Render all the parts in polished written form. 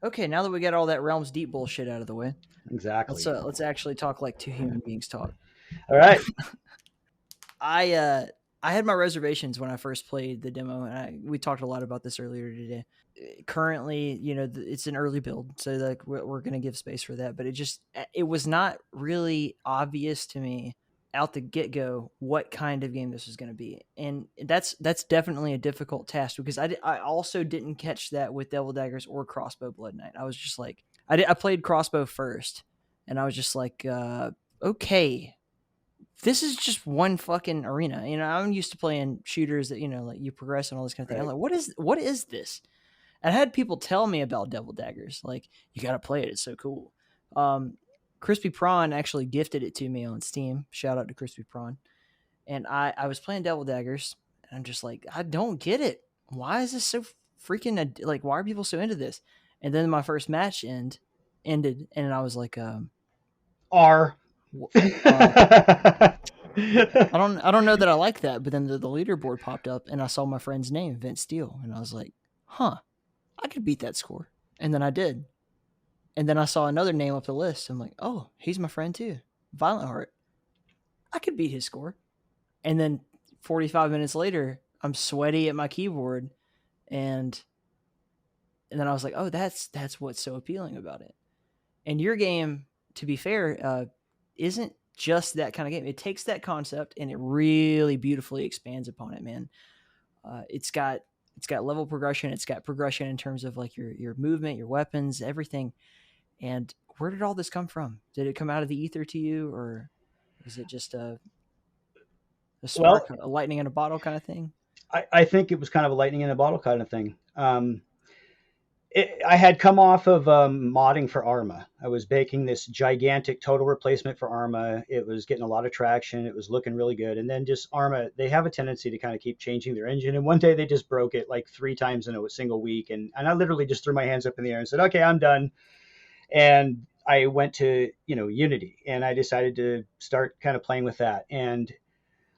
Okay, now that we got all that Realms Deep bullshit out of the way, Exactly. let's actually talk like two human beings talk. All right. I had my reservations when I first played the demo, and we talked a lot about this earlier today. Currently, it's an early build, so like we're going to give space for that. But it was not really obvious to me out the get go what kind of game this was going to be, and that's definitely a difficult task because I also didn't catch that with Devil Daggers or Crossbow Bloodnight. I was just like I played Crossbow first, and I was just like, okay, this is just one fucking arena. I'm used to playing shooters that, like you progress and all this kind of thing. Right. I'm like, what is this? And I had people tell me about Devil Daggers. Like, you got to play it. It's so cool. Crispy Prawn actually gifted it to me on Steam. Shout out to Crispy Prawn. And I was playing Devil Daggers, and I'm just like, I don't get it. Why is this so freaking, like, why are people so into this? And then my first match ended, and I was like, R. I don't know that I like that, but then the leaderboard popped up and I saw my friend's name, Vince Steele, and I was like, huh, I could beat that score. And then I did. And then I saw another name up the list. I'm like, oh, he's my friend too. Violent Heart. I could beat his score. And then 45 minutes later, I'm sweaty at my keyboard, and then I was like, oh, that's what's so appealing about it. And your game, to be fair, isn't just that kind of game. It takes that concept and it really beautifully expands upon it, man. It's got level progression. It's got progression in terms of like your movement, your weapons, everything. And where did all this come from? Did it come out of the ether to you, or is it just a spark, a lightning in a bottle kind of thing? I think it was kind of a lightning in a bottle kind of thing. I had come off of modding for Arma. I was baking this gigantic total replacement for Arma. It was getting a lot of traction. It was looking really good. And then just Arma, they have a tendency to kind of keep changing their engine. And one day they just broke it like 3 times in a single week. And I literally just threw my hands up in the air and said, okay, I'm done. And I went to, Unity, and I decided to start kind of playing with that. And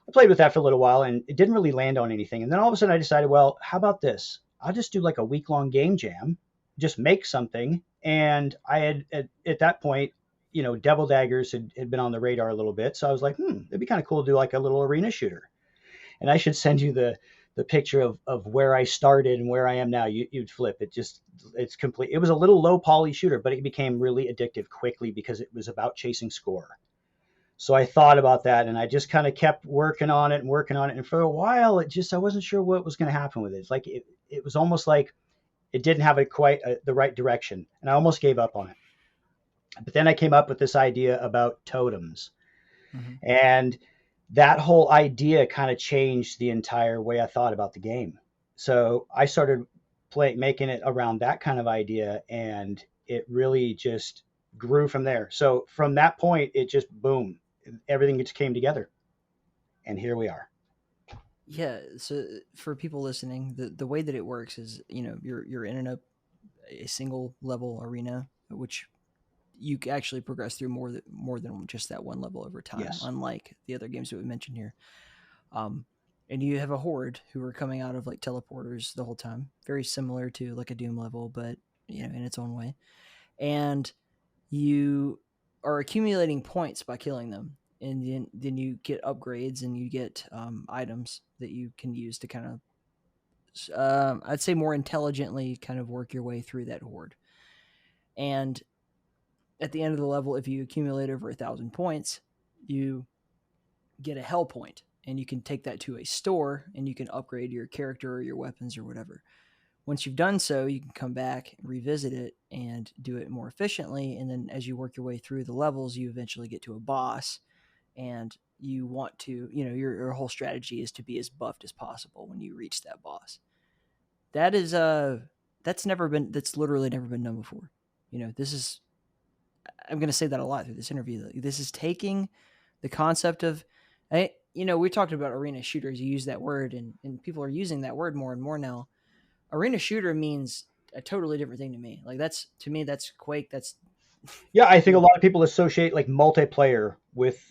I played with that for a little while, and it didn't really land on anything. And then all of a sudden I decided, well, how about this? I'll just do like a week-long game jam, just make something. And I had, at that point, Devil Daggers had been on the radar a little bit. So I was like, it'd be kind of cool to do like a little arena shooter. And I should send you the picture of where I started and where I am now. You'd flip. It's complete. It was a little low poly shooter, but it became really addictive quickly because it was about chasing score. So I thought about that, and I just kind of kept working on it. And for a while, I wasn't sure what was going to happen with it. It's like, it was almost like it didn't have the right direction, and I almost gave up on it. But then I came up with this idea about totems. Mm-hmm. And that whole idea kind of changed the entire way I thought about the game. So I started making it around that kind of idea, and it really just grew from there. So from that point, it just boom, everything just came together, and here we are. Yeah. So for people listening, the way that it works is, you're in a single level arena, which you actually progress through more than just that one level over time. Yes. Unlike the other games that we mentioned here. And you have a horde who are coming out of like teleporters the whole time, very similar to like a Doom level, but in its own way. And you are accumulating points by killing them, and then you get upgrades and you get items that you can use to kind of, I'd say, more intelligently kind of work your way through that horde. And at the end of the level, if you accumulate over 1,000 points, you get a hell point, and you can take that to a store and you can upgrade your character or your weapons or whatever. Once you've done so, you can come back, revisit it, and do it more efficiently. And then as you work your way through the levels, you eventually get to a boss, and you want to, your whole strategy is to be as buffed as possible when you reach that boss. That is, that's literally never been done before. This is, I'm going to say that a lot through this interview. This is taking the concept of, we talked about arena shooters. You use that word, and people are using that word more and more now. Arena shooter means a totally different thing to me. Like that's Quake. Yeah, I think a lot of people associate like multiplayer with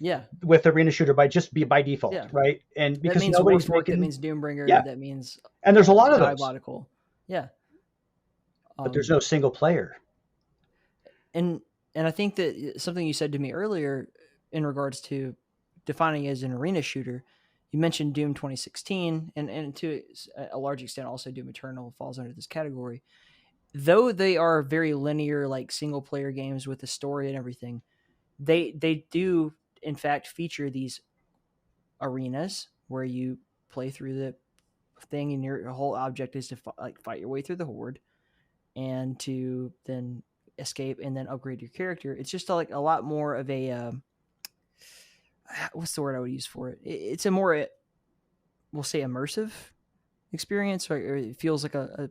arena shooter by default, right? And because that means Warforged, that means Doombringer, that means, and there's a lot of Diabolical. those. Yeah. but there's no single player. And I think that something you said to me earlier in regards to defining as an arena shooter, you mentioned Doom 2016, and to a large extent also Doom Eternal falls under this category. Though they are very linear, like single player games with a story and everything, they do in fact feature these arenas where you play through the thing, and your whole object is to fight your way through the horde and to then escape and then upgrade your character. It's just like a lot more of a what's the word I would use for it? It's a more, we'll say, immersive experience, or it feels like a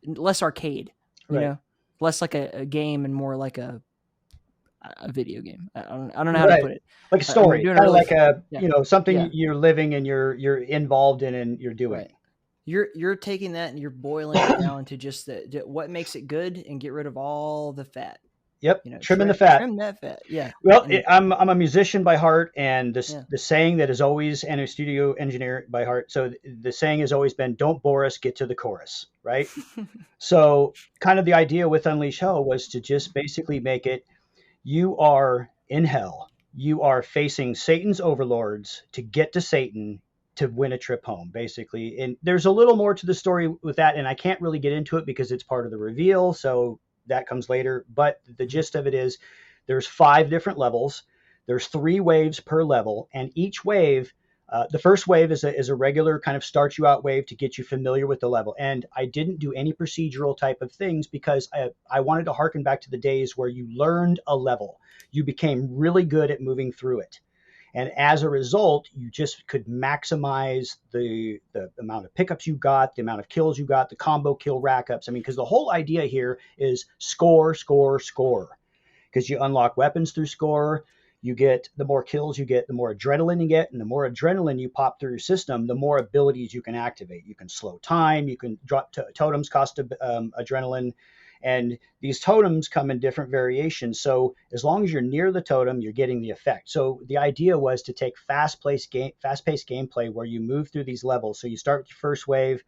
less arcade, you know, less like a game and more like a video game. I don't know how to put it. Like a story, kind of like a something you're living and you're involved in and you're doing. Right. You're taking that and you're boiling it down to just what makes it good and get rid of all the fat. Yep, trimming the fat. Trim that fat. Yeah. Well, I'm a musician by heart, and the saying that is always, and a studio engineer by heart. So the saying has always been, "Don't bore us, get to the chorus." Right. So kind of the idea with Unleash Hell was to just basically make it, you are in hell. You are facing Satan's overlords to get to Satan to win a trip home, basically. And there's a little more to the story with that, and I can't really get into it because it's part of the reveal. So that comes later, but the gist of it is there's 5 different levels. There's 3 waves per level, and each wave, the first wave is a regular kind of start you out wave to get you familiar with the level. And I didn't do any procedural type of things because I wanted to harken back to the days where you learned a level. You became really good at moving through it. And as a result, you just could maximize the amount of pickups you got, the amount of kills you got, the combo kill rack ups. I mean, because the whole idea here is score, score, score. Because you unlock weapons through score. You get, the more kills you get, the more adrenaline you get. And the more adrenaline you pop through your system, the more abilities you can activate. You can slow time. You can drop totems cost adrenaline. And these totems come in different variations. So as long as you're near the totem, you're getting the effect. So the idea was to take fast-paced gameplay where you move through these levels. So you start with your first wave,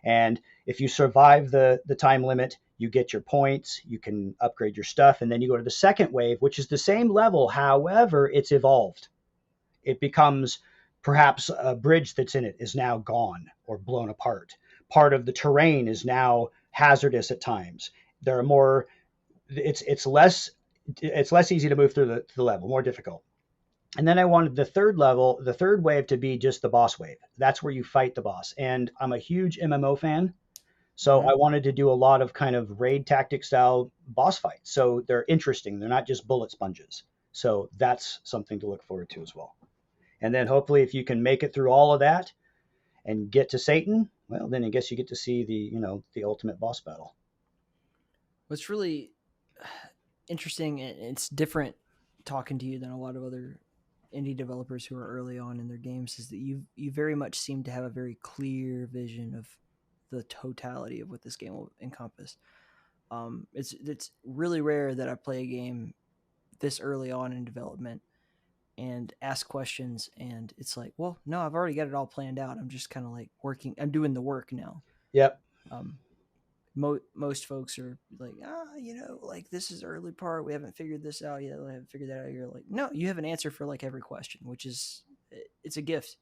and if you survive the time limit, you get your points, you can upgrade your stuff, and then you go to the second wave, which is the same level. However, it's evolved. It becomes, perhaps a bridge that's in it is now gone or blown apart. Part of the terrain is now hazardous at times. There are more, it's less easy to move through the level, more difficult. And then I wanted the third wave to be just the boss wave. That's where you fight the boss. And I'm a huge MMO fan. So I wanted to do a lot of kind of raid tactic style boss fights. So they're interesting. They're not just bullet sponges. So that's something to look forward to as well. And then hopefully if you can make it through all of that and get to Satan, well, then I guess you get to see the ultimate boss battle. What's really interesting, and it's different talking to you than a lot of other indie developers who are early on in their games, is that you very much seem to have a very clear vision of the totality of what this game will encompass. It's really rare that I play a game this early on in development and ask questions, and it's like, well, no, I've already got it all planned out. I'm just kind of like I'm doing the work now. Yep. Most folks are like, like this is the early part. We haven't figured this out yet. We haven't figured that out. You're like, no, you have an answer for like every question, which is, it's a gift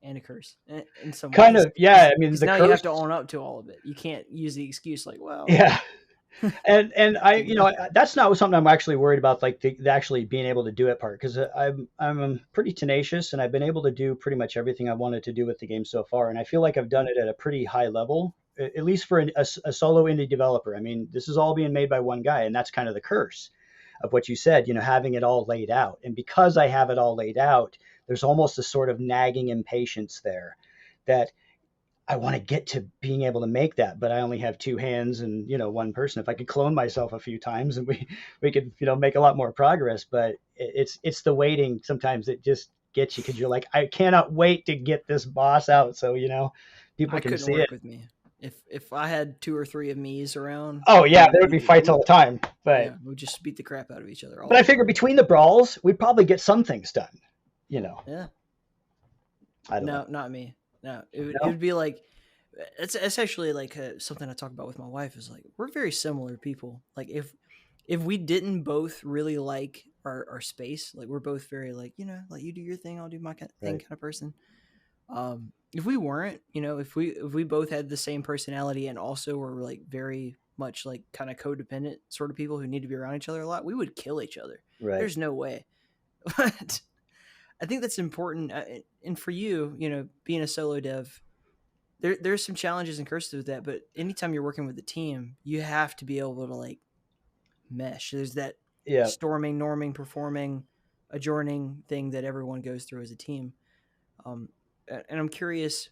and a curse in some kind ways. Of, yeah. I mean, now you have to own up to all of it. You can't use the excuse like, well, yeah. and I, that's not something I'm actually worried about, like the actually being able to do it part, because I'm pretty tenacious and I've been able to do pretty much everything I wanted to do with the game so far, and I feel like I've done it at a pretty high level, at least for a solo indie developer. I mean, this is all being made by one guy, and that's kind of the curse of what you said, having it all laid out. And because I have it all laid out, there's almost a sort of nagging impatience there that I want to get to being able to make that, but I only have 2 hands and, one person. If I could clone myself a few times, and we could, make a lot more progress, but it's the waiting sometimes that just gets you, because you're like, I cannot wait to get this boss out. So, people can see it. With me. If I had 2 or 3 of me's around. Oh yeah, there would be fights all the time, but yeah, we'd just beat the crap out of each other. But I figure between the brawls, we'd probably get some things done, Yeah. I don't know. Not me. No, it would be like It's actually like something I talk about with my wife is like we're very similar people. Like if we didn't both really like our space, like we're both very like like you do your thing, I'll do my thing Right. kind of person. If we weren't, if we both had the same personality and also were like very much like kind of codependent sort of people who need to be around each other a lot, we would kill each other. Right. There's no way. But I think that's important. And for you, being a solo dev, there's some challenges and curses with that. But anytime you're working with a team, you have to be able to like mesh. There's that Yeah. storming, norming, performing, adjourning thing that everyone goes through as a team. Um, and I'm curious,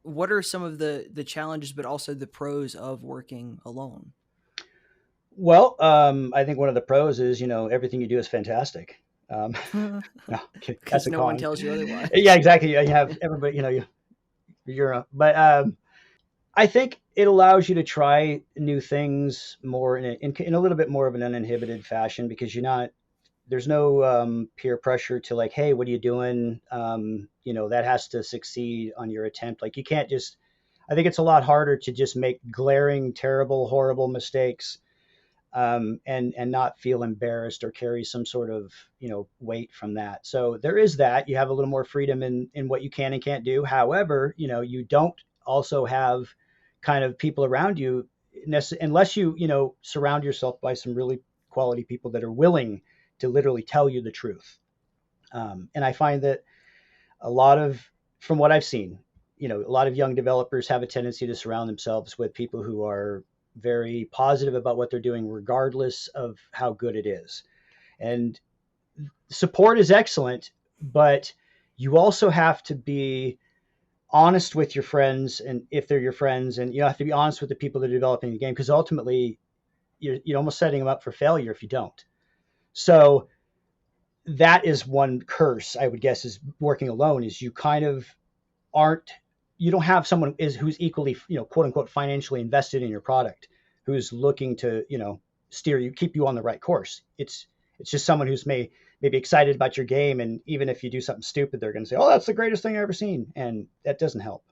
what are some of the challenges, but also the pros of working alone? Well, I think one of the pros is, everything you do is fantastic. No, that's Because a no one con. tells you Yeah, otherwise. exactly. You have everybody, but I think it allows you to try new things more in a little bit more of an uninhibited fashion because there's no peer pressure to like, hey, what are you doing? That has to succeed on your attempt. Like you can't just. I think it's a lot harder to just make glaring, terrible, horrible mistakes and not feel embarrassed or carry some sort of weight from that. So there is that. You have a little more freedom in what you can and can't do. However, you don't also have kind of people around you unless you surround yourself by some really quality people that are willing to literally tell you the truth. And I find that a lot of from what I've seen, a lot of young developers have a tendency to surround themselves with people who are very positive about what they're doing, regardless of how good it is. And support is excellent, but you also have to be honest with your friends, and if they're your friends, and you have to be honest with the people that are developing the game, because ultimately you're almost setting them up for failure if you don't. So that is one curse I would guess is working alone is you kind of aren't you don't have someone who's equally quote unquote financially invested in your product who's looking to steer you keep you on the right course. It's just someone who's maybe excited about your game, and even if you do something stupid they're going to say, oh, that's the greatest thing I've ever seen, and that doesn't help.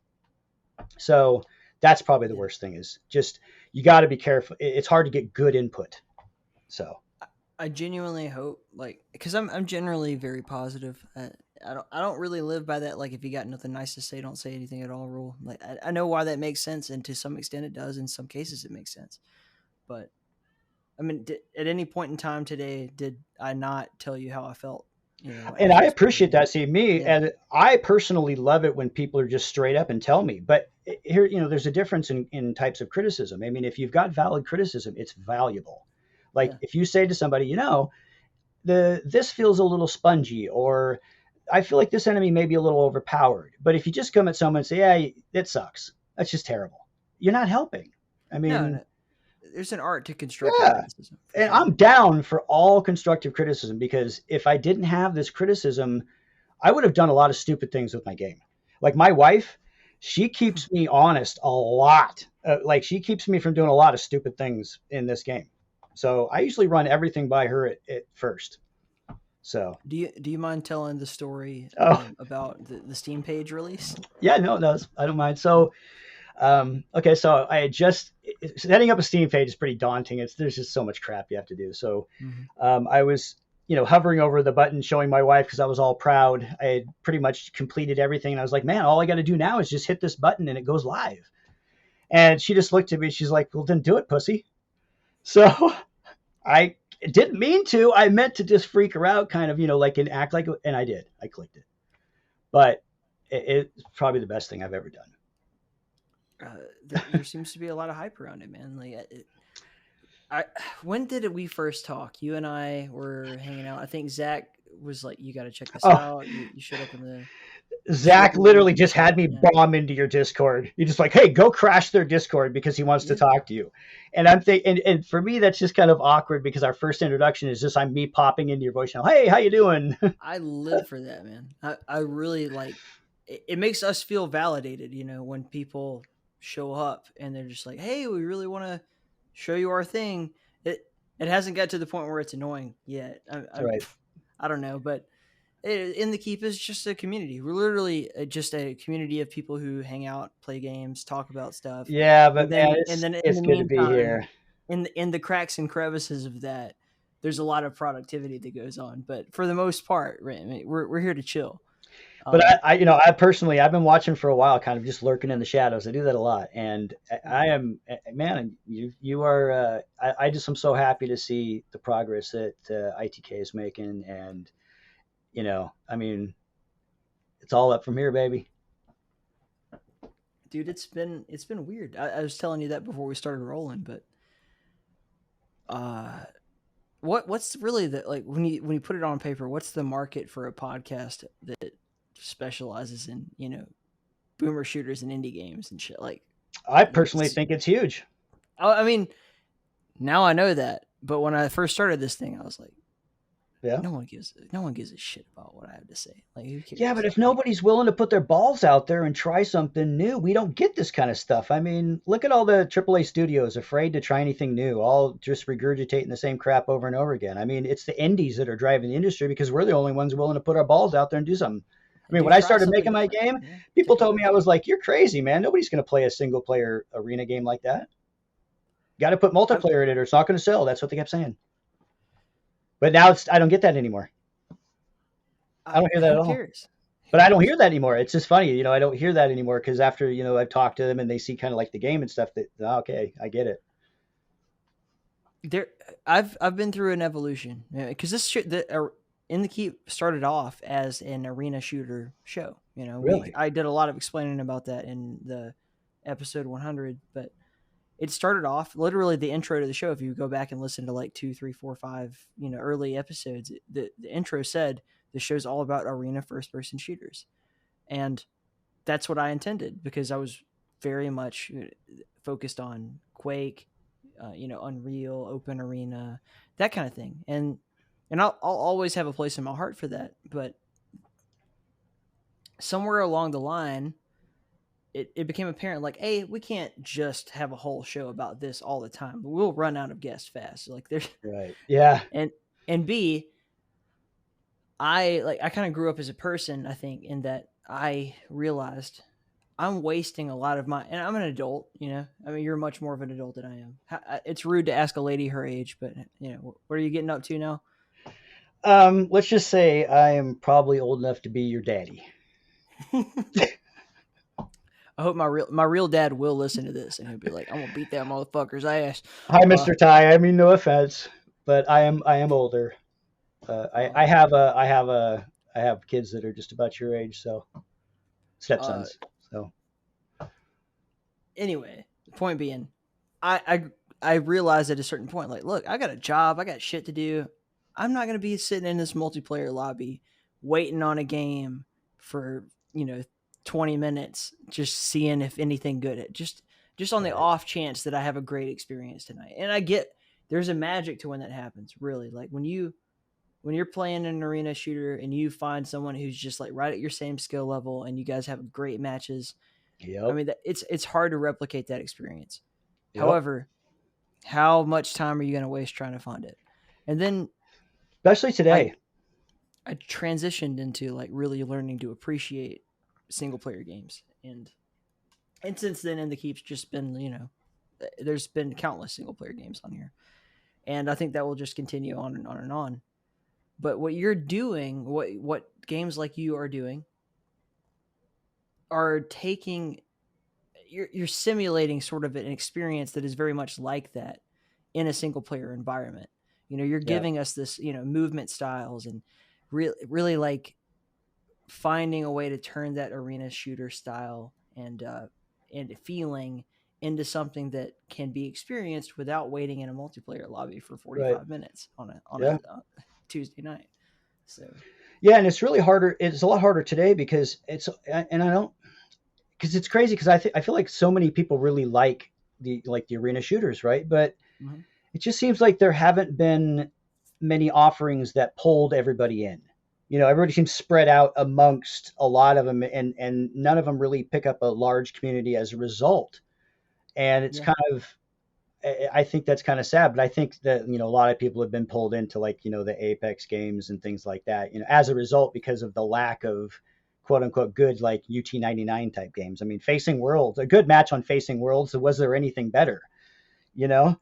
So that's probably the Yeah. worst thing is just you got to be careful. It's hard to get good input. So I genuinely hope, like, because I'm generally very positive. I don't really live by that. Like, if you got nothing nice to say, don't say anything at all. Rule. Like, I know why that makes sense, and to some extent it does. In some cases, it makes sense. But I mean, at any point in time today, did I not tell you how I felt? and After I this appreciate game. that. See, me, Yeah. and I personally love it when people are just straight up and tell me. But here, there's a difference in types of criticism. I mean, if you've got valid criticism, it's valuable. Like Yeah. if you say to somebody, this feels a little spongy, or I feel like this enemy may be a little overpowered. But if you just come at someone and say, yeah, it sucks, that's just terrible. You're not helping. I No, mean, no. There's an art to constructive yeah, criticism for and sure. I'm down for all constructive criticism because if I didn't have this criticism, I would have done a lot of stupid things with my game. Like my wife, she keeps me honest a lot. Like she keeps me from doing a lot of stupid things in this game. So I usually run everything by her at first. So, Do you mind telling the story oh about the Steam page release? yeah, no, I don't mind. So, okay, so I had just setting up a Steam page is pretty daunting. There's just so much crap you have to do. So Mm-hmm. I was, hovering over the button, showing my wife because I was all proud. I had pretty much completed everything, and I was like, "Man, all I got to do now is just hit this button, and it goes live." And she just looked at me. She's like, "Well, then do it, pussy." So I didn't mean to. I meant to just freak her out, kind of, like and act like, and I did. I clicked it, but it's probably the best thing I've ever done. There seems to be a lot of hype around it, man. Like, I when did we first talk? You and I were hanging out. I think Zach was like, "You got to check this Oh, out." You showed up in the Zach literally just had Discord. me Yeah, bomb into your Discord. You're just like, hey, go crash their Discord because he wants to yeah. talk to you. And I'm thinking, and for me, that's just kind of awkward because our first introduction is just I'm me popping into your voice channel. Hey, how you doing? I live for that, man. I really like. It makes us feel validated, when people show up and they're just like, "Hey, we really want to show you our thing." It it hasn't got to the point where it's annoying yet. Right. I don't know, but In the Keep is just a community. We're literally just a community of people who hang out, play games, talk about stuff, Yeah, but and man, then in it's the good to be meantime, here. in the cracks and crevices of that, there's a lot of productivity that goes on. But for the most part, right, I mean, we're here to chill. But Um, I personally, I've been watching for a while, kind of just lurking in the shadows. I do that a lot, and I am, man, you are. I just am so happy to see the progress that ITK is making, and I mean, it's all up from here, baby. dude, it's been weird. I was telling you that before we started rolling, but uh, what's really the like when you put it on paper? What's the market for a podcast that specializes in boomer shooters and indie games and shit I like personally it's. think it's huge. I mean, now I know that, but when I first started this thing, I was like, Yeah. no one gives a shit about what I have to say. Like, who Yeah, but cares? if Like, nobody's willing to put their balls out there and try something new, we don't get this kind of stuff. I mean, look at all the AAA studios afraid to try anything new, all just regurgitating the same crap over and over again. I mean, it's the indies that are driving the industry because we're the only ones willing to put our balls out there and do something. I mean, when dude, I try started something making my different. game, Yeah, people take a told me I risk. was like, "You're crazy, man. Nobody's going to play a single player arena game like that. Got to put I, multiplayer in it or it's not going to sell." That's what they kept saying. But now I don't get that anymore. I don't hear that at who all. cares? But Who I don't hear cares? that anymore. It's just funny, I don't hear that anymore because after I've talked to them and they see kind of like the game and stuff. That okay, I get it. There, I've been through an evolution because this shit the in the Keep started off as an arena shooter show. Really? I did a lot of explaining about that in the episode 100, but it started off literally the intro to the show. If you go back and listen to like 2, 3, 4, 5, early episodes, the intro said the show's all about arena first person shooters, and that's what I intended because I was very much focused on Quake, Unreal, Open Arena, that kind of thing, and I'll always have a place in my heart for that. But somewhere along the line, it became apparent like, hey, we can't just have a whole show about this all the time. We'll run out of guests fast. Like there's Right. Yeah. and B, I kind of grew up as a person, I think, in that I realized I'm wasting a lot of my, and I'm an adult, I mean, you're much more of an adult than I am. It's rude to ask a lady her age, but what are you getting up to now? Let's just say I am probably old enough to be your daddy. I hope my real dad will listen to this and he'll be like, I'm gonna beat that motherfucker's ass. Hi, Uh, Mr. Ty. I mean, no offense, but I am older. I um, have I have kids that are just about your age, so uh, stepsons. So anyway, the point being, I realized at a certain point, like, look, I got a job, I got shit to do. I'm not gonna be sitting in this multiplayer lobby waiting on a game for 20 minutes, just seeing if anything good. Just on the right. off chance that I have a great experience tonight. And I get there's a magic to when that happens. Really, like when you're playing an arena shooter and you find someone who's just like right at your same skill level and you guys have great matches. I Yep. mean, it's hard to replicate that experience. Yep. However, how much time are you going to waste trying to find it? And then Especially I today. I transitioned into like really learning to appreciate single player games, and since then, in the Keep's just been there's been countless single player games on here, and I think that will just continue on and on and on. But what you're doing, what games like you are doing, are taking you're simulating sort of an experience that is very much like that in a single player environment. You're Yeah. giving us this, movement styles and really like finding a way to turn that arena shooter style and feeling into something that can be experienced without waiting in a multiplayer lobby for Right. 45 minutes on a Yeah. Tuesday night. So Yeah, and it's really harder. It's a lot harder today because and I don't because it's crazy because I feel like so many people really like the arena shooters, right? But mhm. it just seems like there haven't been many offerings that pulled everybody in. Everybody seems spread out amongst a lot of them, and none of them really pick up a large community as a result. And it's Yeah, kind of I think that's kind of sad, but I think that, a lot of people have been pulled into like, the Apex games and things like that, as a result, because of the lack of quote unquote good, like UT99 type games. I mean, Facing Worlds, a good match on Facing Worlds. Was there anything better? You know,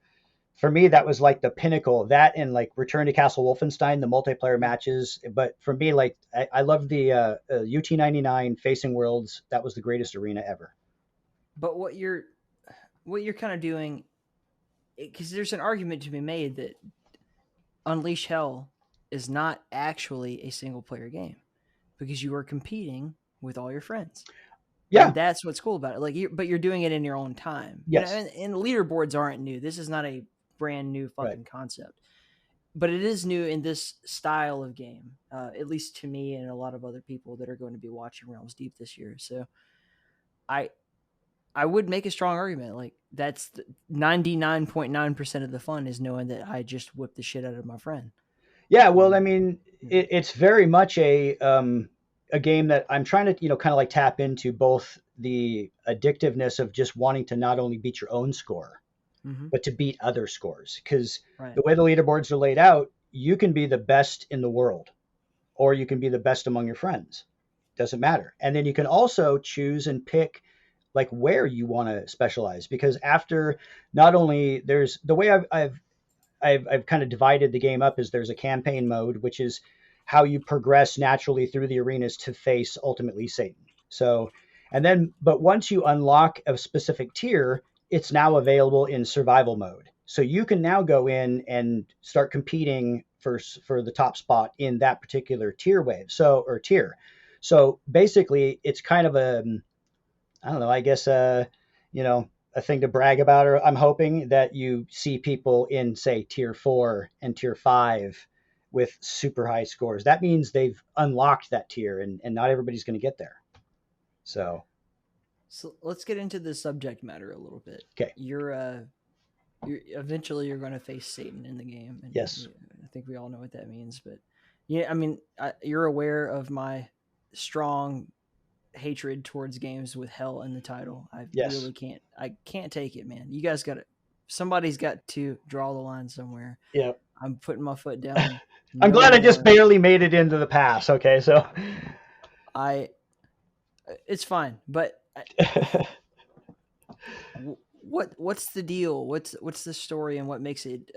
for me, that was like the pinnacle of that, and like Return to Castle Wolfenstein, the multiplayer matches. But for me, like I love the UT99 Facing Worlds. That was the greatest arena ever. But what you're kind of doing, because there's an argument to be made that Unleash Hell is not actually a single player game because you are competing with all your friends. Yeah. And that's what's cool about it. Like, but you're doing it in your own time. Yes. And leaderboards aren't new. This is not a brand new fucking concept, but it is new in this style of game, at least to me and a lot of other people that are going to be watching Realms Deep this year. So, I would make a strong argument. Like, that's 99.9% of the fun is knowing that I just whipped the shit out of my friend. Yeah, well, I mean, it's very much a game that I'm trying to, kind of like tap into both the addictiveness of just wanting to not only beat your own score, but to beat other scores. Because the way the leaderboards are laid out, you can be the best in the world, or you can be the best among your friends. Doesn't matter. And then you can also choose and pick like where you want to specialize, because after, not only there's the way I've kind of divided the game up, is there's a campaign mode, which is how you progress naturally through the arenas to face ultimately Satan. So, and then, but once you unlock a specific tier, it's now available in survival mode. So you can now go in and start competing for the top spot in that particular tier. So basically it's kind of I don't know, I guess, a thing to brag about, or I'm hoping that you see people in, say, tier 4 and tier 5 with super high scores. That means they've unlocked that tier, and not everybody's going to get there. So let's get into the subject matter a little bit. Okay. You're eventually you're going to face Satan in the game. And yes. I think we all know what that means, but yeah, I mean, you're aware of my strong hatred towards games with hell in the title. I really can't take it, man. You guys got it. Somebody's got to draw the line somewhere. Yeah. I'm putting my foot down. I'm glad I just barely made it into the pass. Okay. So it's fine, but what's the deal? What's the story, and what makes it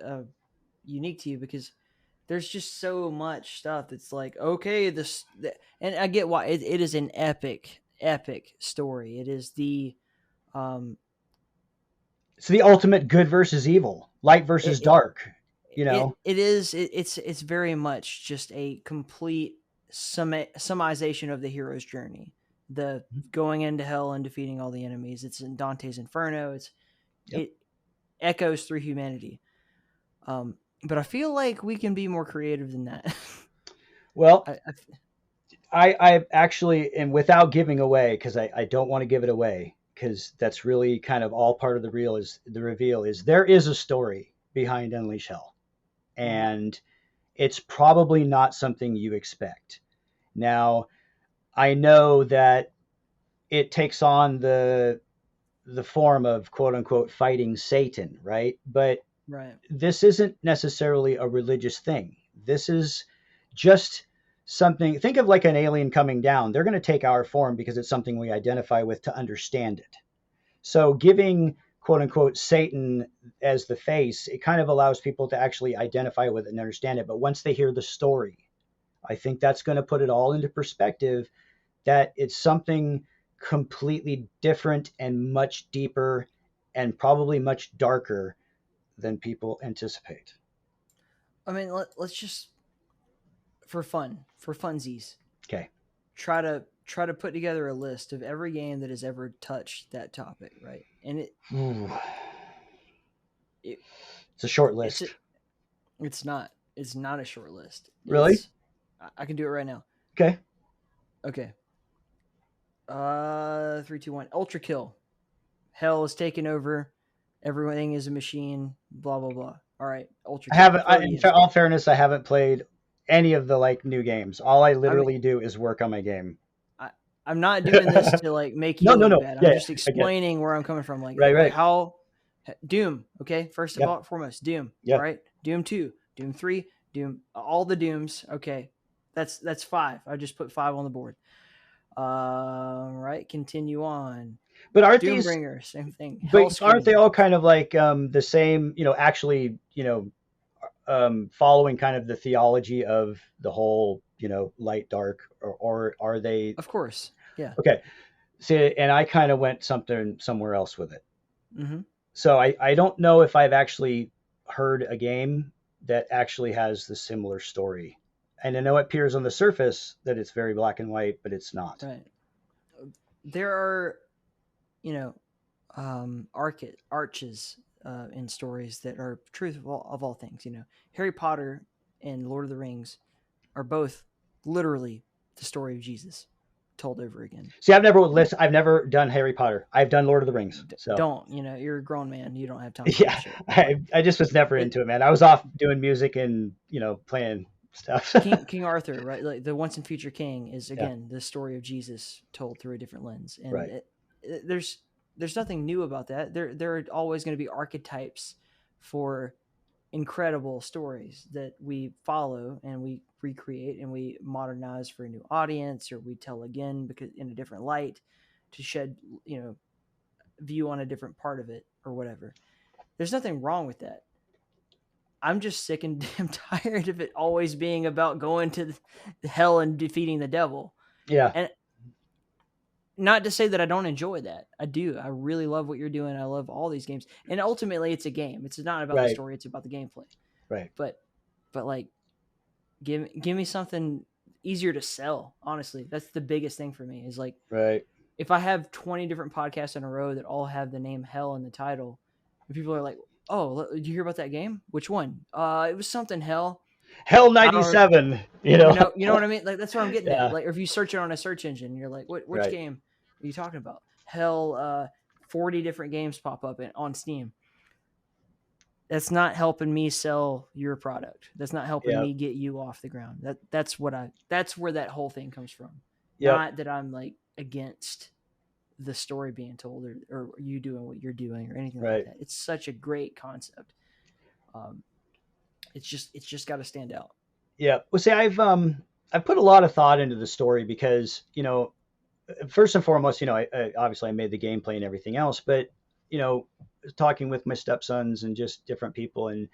unique to you? Because there's just so much stuff that's like, okay, and I get why it is an epic story. It is the it's the ultimate good versus evil, light versus dark. It's very much just a complete summarization of the hero's journey. The going into hell and defeating all the enemies. It's in Dante's Inferno. It echoes through humanity. But I feel like we can be more creative than that. Well, I actually, and without giving away, because I don't want to give it away, because that's really kind of all part of the reveal is there is a story behind Unleash Hell, and it's probably not something you expect. Now, I know that it takes on the form of quote unquote fighting Satan, right? But this isn't necessarily a religious thing. This is just something, think of like an alien coming down. They're going to take our form because it's something we identify with to understand it. So giving quote unquote Satan as the face, it kind of allows people to actually identify with it and understand it. But once they hear the story, I think that's going to put it all into perspective, that it's something completely different and much deeper and probably much darker than people anticipate. I mean, let's just, for funsies. Okay. Try to put together a list of every game that has ever touched that topic, right? And it's a short list. It's not a short list. Really? I can do it right now. Okay. 3, 2, 1. Ultra Kill. Hell is taken over. Everything is a machine. Blah blah blah. All right. Ultra Kill. In all fairness, I haven't played any of the like new games. All I literally do is work on my game. I'm not doing this to like make you look bad. I'm just explaining where I'm coming from. Like, right. How Doom. Okay, first of Yep. all, foremost, Doom. All Yeah. right, Doom 2, Doom 3, Doom, all the Dooms. Okay, that's 5. I just put 5 on the board. Right, continue on. But aren't these? Doombringer, same thing. But aren't they Hellscream, all kind of like the same? Actually, following kind of the theology of the whole, light dark, or are they? of course. Yeah. Okay. See, and I kind of went somewhere else with it. Mm-hmm. So I don't know if I've actually heard a game that actually has the similar story. And I know it appears on the surface that it's very black and white, but it's not. Right. There are, you know, arches in stories that are truth of all things. Harry Potter and Lord of the Rings are both literally the story of Jesus told over again. See, I've never done Harry Potter. I've done Lord of the Rings. So Don't, you're a grown man. You don't have time for yeah, that shit. I just was never It, into it, man. I was off doing music and playing stuff. King Arthur, right? Like the once and future king is Yeah, again the story of Jesus told through a different lens, and right. there's nothing new about that. There are always going to be archetypes for incredible stories that we follow and we recreate and we modernize for a new audience, or we tell again because in a different light to shed view on a different part of it or whatever. There's nothing wrong with that. I'm just sick and damn tired of it always being about going to the hell and defeating the devil. Yeah, And not to say that I don't enjoy that. I do. I really love what you're doing. I love all these games. And ultimately it's a game. It's not about the right, story, it's about the gameplay. right, But like give me something easier to sell, honestly. That's the biggest thing for me is like right. if I have 20 different podcasts in a row that all have the name hell in the title, and people are like, "Oh, did you hear about that game? Which one? It was something hell." Hell Our 97. you know what I mean? Like that's what I'm getting at. Yeah, Like if you search it on a search engine, you're like, which right. game are you talking about? Hell, 40 different games pop up on Steam. That's not helping me sell your product. That's not helping Yep, me get you off the ground. That's where that whole thing comes from. yep. Not that I'm like against the story being told or you doing what you're doing or anything like Right. that. It's such a great concept. Um, it's just got to stand out. Yeah. Well, see, I've put a lot of thought into the story because first and foremost, I obviously I made the gameplay and everything else, but you know, talking with my stepsons and just different people, and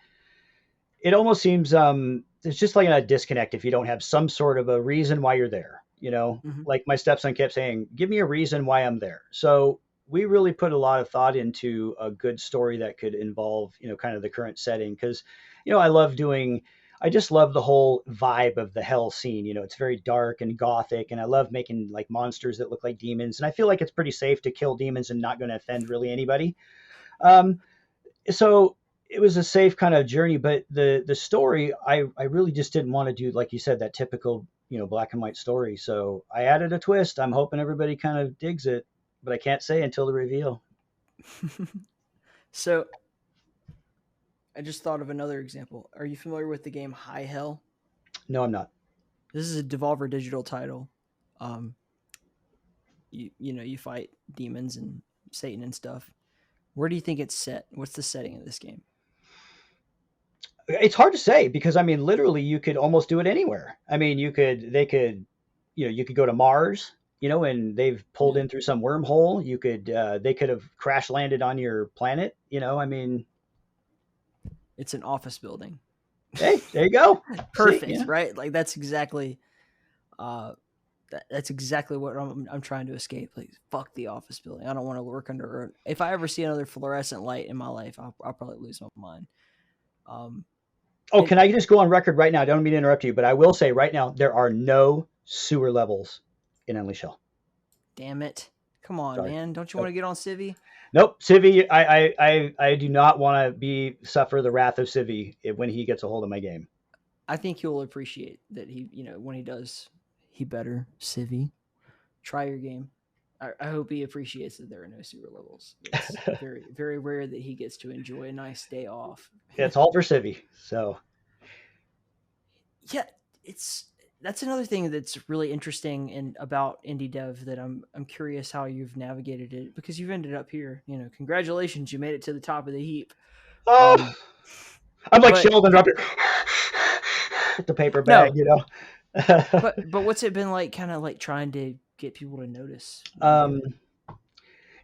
it almost seems it's just like a disconnect if you don't have some sort of a reason why you're there. Mm-hmm. Like my stepson kept saying, "Give me a reason why I'm there." So we really put a lot of thought into a good story that could involve, kind of the current setting because, I love doing. I just love the whole vibe of the hell scene. It's very dark and gothic, and I love making like monsters that look like demons. And I feel like it's pretty safe to kill demons and not going to offend really anybody. Um, so it was a safe kind of journey, but the story I really just didn't want to do, like you said, that typical black and white story. So I added a twist. I'm hoping everybody kind of digs it, but I can't say until the reveal. So I just thought of another example. Are you familiar with the game High Hell? No, I'm not. This is a Devolver Digital title. You fight demons and Satan and stuff. Where do you think it's set? What's the setting of this game? It's hard to say because I mean, literally, you could almost do it anywhere. I mean, they could, you could go to Mars, and they've pulled Yeah, in through some wormhole. They could have crash landed on your planet. I mean, it's an office building. hey, there you go. See, Perfect, right? Like that's exactly that's exactly what I'm trying to escape. Like, fuck the office building. I don't want to work under. If I ever see another fluorescent light in my life, I'll probably lose my mind. Um, Oh, and can I just go on record right now? I don't mean to interrupt you, but I will say right now there are no sewer levels in Unleash Hell. damn it, come on, Sorry. man! Don't you want Nope. to get on Civi? Nope. Civi, I do not want to suffer the wrath of Civi when he gets a hold of my game. I think he'll appreciate that when he does, he better Civi. Try your game. I hope he appreciates that there are no sewer levels. It's very, very rare that he gets to enjoy a nice day off. It's all for Civi. So Yeah, it's that's another thing that's really interesting and about indie dev that I'm curious how you've navigated it, because you've ended up here. You know, congratulations, you made it to the top of the heap. Oh, Um, I'm like but Sheldon dropping the paper bag, no, you know. but what's it been like, kind of like trying to get people to notice what you're um, doing?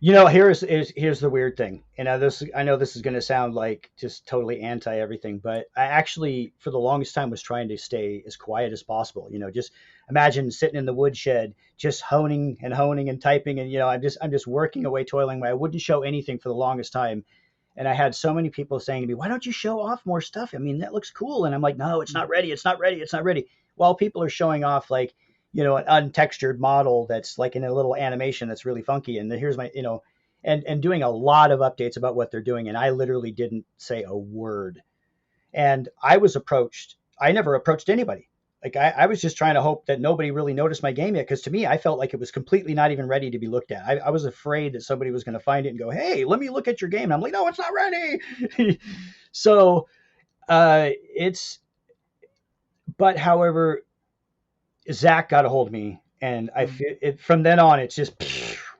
You know, here's the weird thing. And I know this is going to sound like just totally anti everything, but I actually for the longest time was trying to stay as quiet as possible. You know, just imagine sitting in the woodshed, just honing and typing, and you know, I'm just working away, toiling away. I wouldn't show anything for the longest time, and I had so many people saying to me, "Why don't you show off more stuff? I mean, that looks cool." And I'm like, "No, it's not Mm, ready. It's not ready. It's not ready." While people are showing off like, you know, an untextured model that's like in a little animation that's really funky, and here's my, you know, and doing a lot of updates about what they're doing, and I literally didn't say a word. And I was approached. I never approached anybody. Like I was just trying to hope that nobody really noticed my game yet, because to me, I felt like it was completely not even ready to be looked at. I was afraid that somebody was going to find it and go, "Hey, let me look at your game." And I'm like, "No, it's not ready." So it's. But however, Zach got a hold of me, and I mm. feel it from then on. It's just,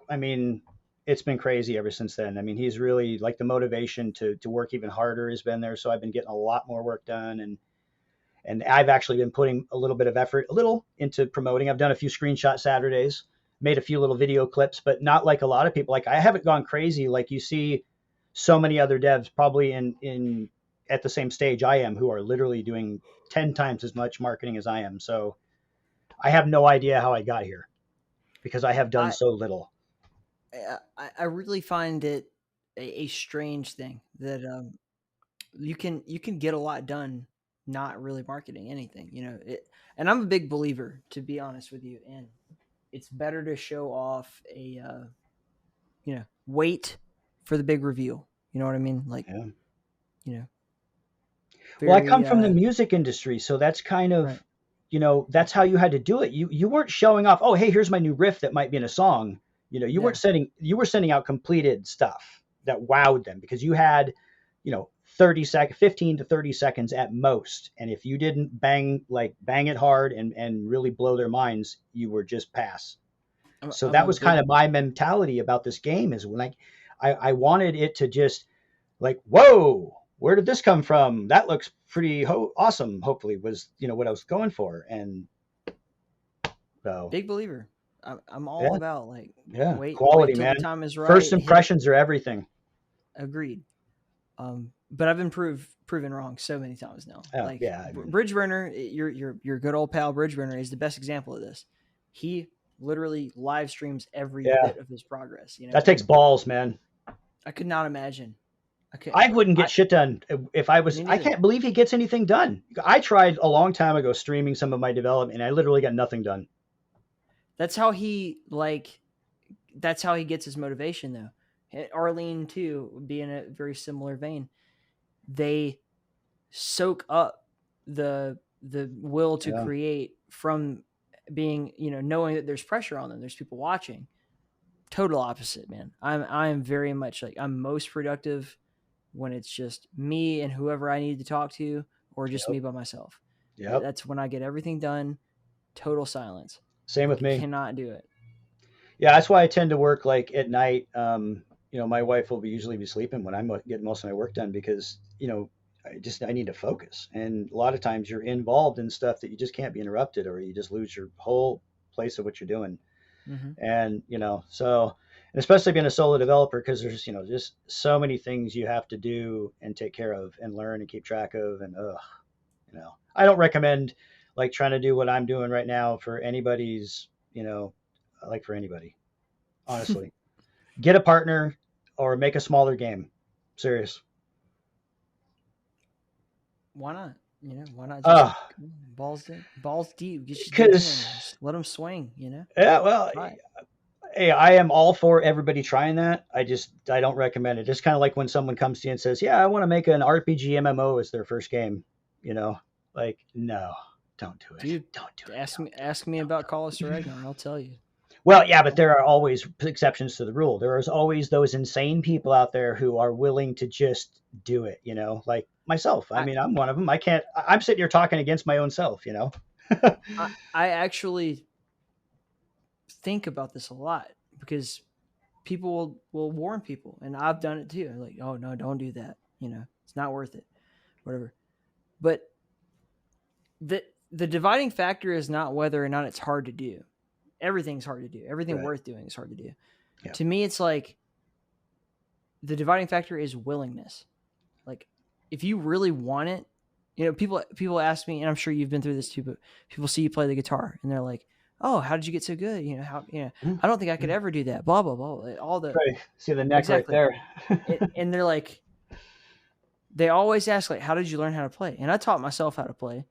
I mean, it's been crazy ever since then. I mean, he's really like the motivation to work even harder has been there. So I've been getting a lot more work done, and I've actually been putting a little bit of effort, a little into promoting. I've done a few screenshot Saturdays, made a few little video clips, but not like a lot of people. Like I haven't gone crazy like you see so many other devs probably in at the same stage I am, who are literally doing 10 times as much marketing as I am. So I have no idea how I got here because I have done I so little. I really find it a strange thing that you can get a lot done not really marketing anything. You know, and I'm a big believer, to be honest with you, and it's better to show off a wait for the big reveal. You know what I mean? Like, Yeah. you know, Well, I come very from the music industry, so that's kind of, right. you know, that's how you had to do it. You weren't showing off, "Oh, hey, here's my new riff that might be in a song." You know, Yeah. you were sending out completed stuff that wowed them because you had, you know, 15 to 30 seconds at most. And if you didn't bang it hard and really blow their minds, you were just pass. So I'm that a was kind big of my mentality about this game is when I wanted it to just like, whoa, where did this come from? That looks pretty awesome. Hopefully was, you know, what I was going for. And so, big believer. I'm all yeah, about like yeah. wait Quality, till the man. time is First right. Hit it. impressions are everything. Agreed. But I've been proven wrong so many times now. Oh, Like yeah. I mean, Bridgeburner, your good old pal Bridgeburner is the best example of this. He literally live streams every yeah, bit of his progress. You know, that takes balls, man. I could not imagine. I could. I wouldn't get I shit done if I was. Me I neither. can't believe he gets anything done. I tried a long time ago streaming some of my development, and I literally got nothing done. That's how he like. That's how he gets his motivation though. Arlene too would be in a very similar vein. They soak up the will to Yeah, create from being, knowing that there's pressure on them, there's people watching. Total opposite, man. I am very much like, I'm most productive when it's just me and whoever I need to talk to, or just yep, me by myself. yep. That's when I get everything done. Total silence. Same with me. Cannot do it. Yeah, that's why I tend to work like at night. You know, my wife will usually be sleeping when I'm getting most of my work done because, you know, I need to focus. And a lot of times you're involved in stuff that you just can't be interrupted, or you just lose your whole place of what you're doing. Hmm. And, you know, so, and especially being a solo developer, because there's, you know, just so many things you have to do and take care of and learn and keep track of. And, you know, I don't recommend like trying to do what I'm doing right now for anybody's, you know, like for anybody, honestly. Get a partner or make a smaller game. Serious. Why not? Why not just Uh, balls deep? Just get in there. because, Just let them swing. yeah, well, Try it. hey, I am all for everybody trying that. I don't recommend it. Just kind of like when someone comes to you and says, "Yeah, I want to make an RPG MMO as their first game." You know, like no, don't do it. Dude, Don't do it. ask me about Call of Ragnar. I'll tell you. Well, yeah, but there are always exceptions to the rule. There is always those insane people out there who are willing to just do it, you know, like myself. I I mean, I'm one of them. I can't, I'm sitting here talking against my own self, you know? I actually think about this a lot because people will warn people, and I've done it too. Like, oh no, don't do that. It's not worth it, whatever. But the dividing factor is not whether or not it's hard to do. Everything's hard to do. Everything Right. worth doing is hard to do. Yeah. To me, it's like the dividing factor is willingness. Like, if you really want it, people ask me, and I'm sure you've been through this too, but people see you play the guitar and they're like, "Oh, how did you get so good? I don't think I could ever do that." Blah blah blah. All the Right. See the neck right exactly, there. and they're like, they always ask like, "How did you learn how to play?" And I taught myself how to play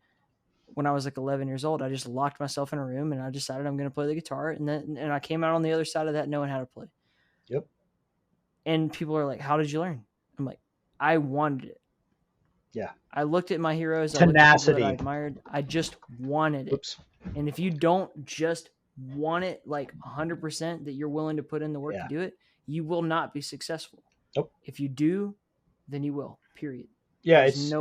when I was like 11 years old. I just locked myself in a room and I decided I'm going to play the guitar, and I came out on the other side of that knowing how to play. Yep. And people are like, "How did you learn?" I'm like, I wanted it. Yeah. I looked at my heroes. I looked at people that I Tenacity. admired. I just wanted it. Oops. And if you don't just want it like 100%, that you're willing to put in the work Yeah. to do it, you will not be successful. Nope. If you do, then you will. Period. Yeah, it's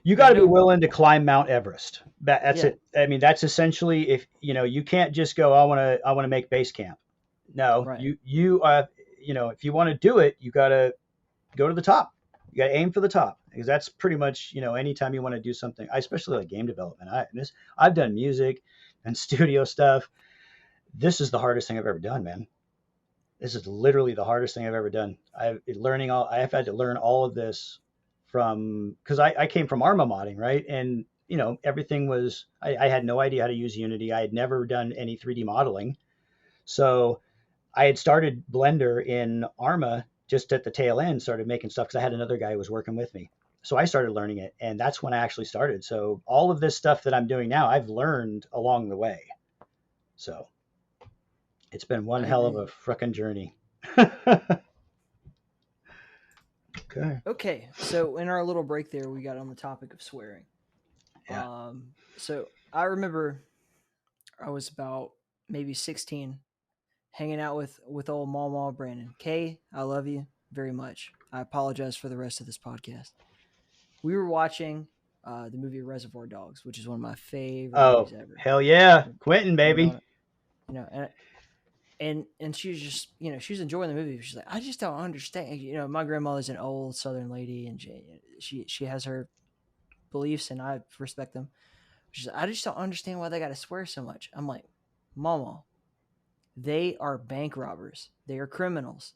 you got to be willing to climb Mount Everest. That's it. I mean, that's essentially, if you can't just go, I want to make base camp. No, right. you if you want to do it, you got to go to the top. You got to aim for the top, because that's pretty much, anytime you want to do something, especially like game development. I've done music and studio stuff. This is the hardest thing I've ever done, man. This is literally the hardest thing I've ever done. I have had to learn all of this because I came from Arma modding, right? And everything was, I had no idea how to use Unity. I had never done any 3D modeling. So I had started Blender in Arma just at the tail end, started making stuff because I had another guy who was working with me. So I started learning it, and that's when I actually started. So all of this stuff that I'm doing now, I've learned along the way. So it's been one hell of a frickin' journey. Okay. So in our little break there, we got on the topic of swearing. Yeah. So I remember I was about maybe 16, hanging out with old Mama Brandon. Kay, I love you very much. I apologize for the rest of this podcast. We were watching the movie Reservoir Dogs, which is one of my favorite movies ever. Hell yeah, Quentin, baby. And she was just, she was enjoying the movie. She's like, I just don't understand. My grandmother's an old Southern lady, and she has her beliefs, and I respect them. She's like, I just don't understand why they got to swear so much. I'm like, Mama, they are bank robbers. They are criminals.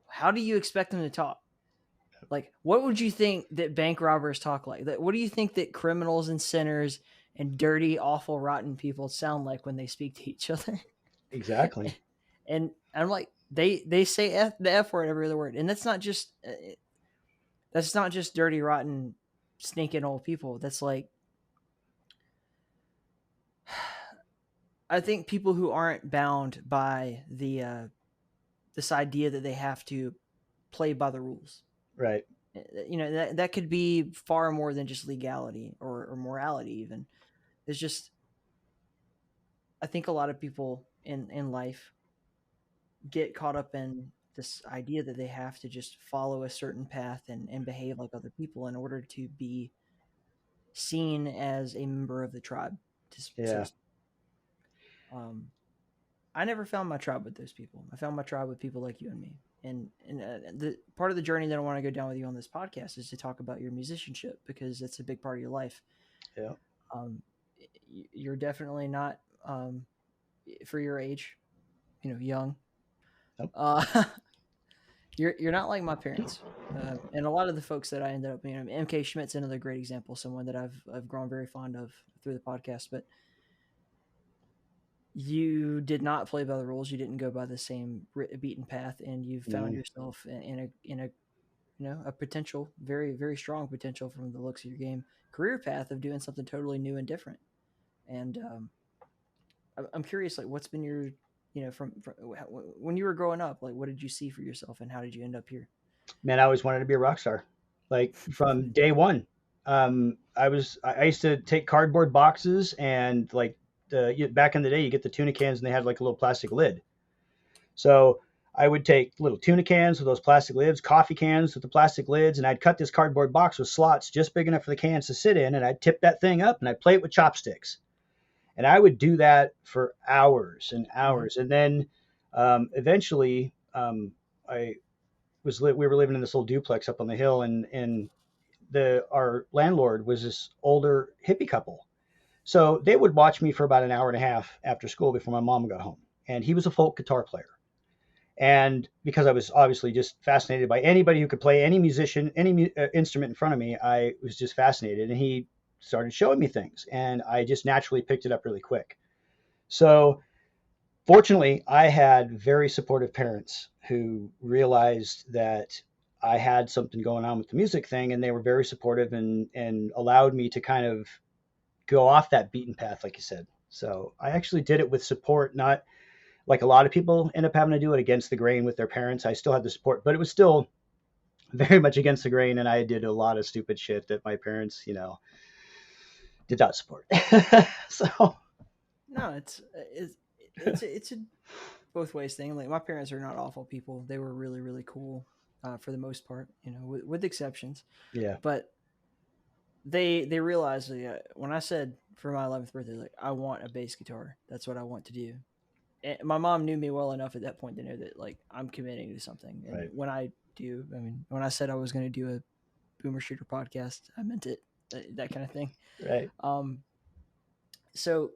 How do you expect them to talk? Like, what would you think that bank robbers talk like? What do you think that criminals and sinners and dirty, awful, rotten people sound like when they speak to each other? Exactly. And I'm like, they say the F word every other word, and that's not just dirty, rotten, stinking old people. That's like, I think people who aren't bound by this idea that they have to play by the rules. Right. That could be far more than just legality or morality. Even it's just, I think a lot of people in life get caught up in this idea that they have to just follow a certain path and behave like other people in order to be seen as a member of the tribe. Yeah. I never found my tribe with those people. I found my tribe with people like you and me. And the part of the journey that I want to go down with you on this podcast is to talk about your musicianship, because it's a big part of your life. Yeah. You're definitely not, for your age, young. Nope. You're not like my parents, and a lot of the folks that I ended up, MK Schmidt's another great example, someone that I've grown very fond of through the podcast. But you did not play by the rules. You didn't go by the same beaten path, and you found yourself in a potential, very, very strong potential from the looks of your game career path of doing something totally new and different. And I'm curious, like, what's been your, from when you were growing up, like, what did you see for yourself, and how did you end up here? Man, I always wanted to be a rock star, like from day one. I used to take cardboard boxes and back in the day, you get the tuna cans and they had like a little plastic lid. So I would take little tuna cans with those plastic lids, coffee cans with the plastic lids, and I'd cut this cardboard box with slots just big enough for the cans to sit in, and I'd tip that thing up and I'd play it with chopsticks. And I would do that for hours and Mm-hmm. hours. And then eventually, I we were living in this little duplex up on the hill, and our landlord was this older hippie couple. So they would watch me for about an hour and a half after school before my mom got home. And he was a folk guitar player. And because I was obviously just fascinated by anybody who could play any musician, any instrument in front of me, I was just fascinated. And he started showing me things, and I just naturally picked it up really quick. So fortunately, I had very supportive parents who realized that I had something going on with the music thing, and they were very supportive and allowed me to kind of go off that beaten path, like you said. So I actually did it with support, not like a lot of people end up having to do it against the grain with their parents. I still had the support, but it was still very much against the grain, and I did a lot of stupid shit that my parents, did not support. So No, it's a both ways thing. Like my parents are not awful people; they were really really cool for the most part, with exceptions. yeah, But they realized when I said for my 11th birthday, like I want a bass guitar. That's what I want to do. And my mom knew me well enough at that point to know that like I'm committing to something. And right, when I do, I mean, when I said I was going to do a Boomer Shooter podcast, I meant it. That kind of thing. right, Um, so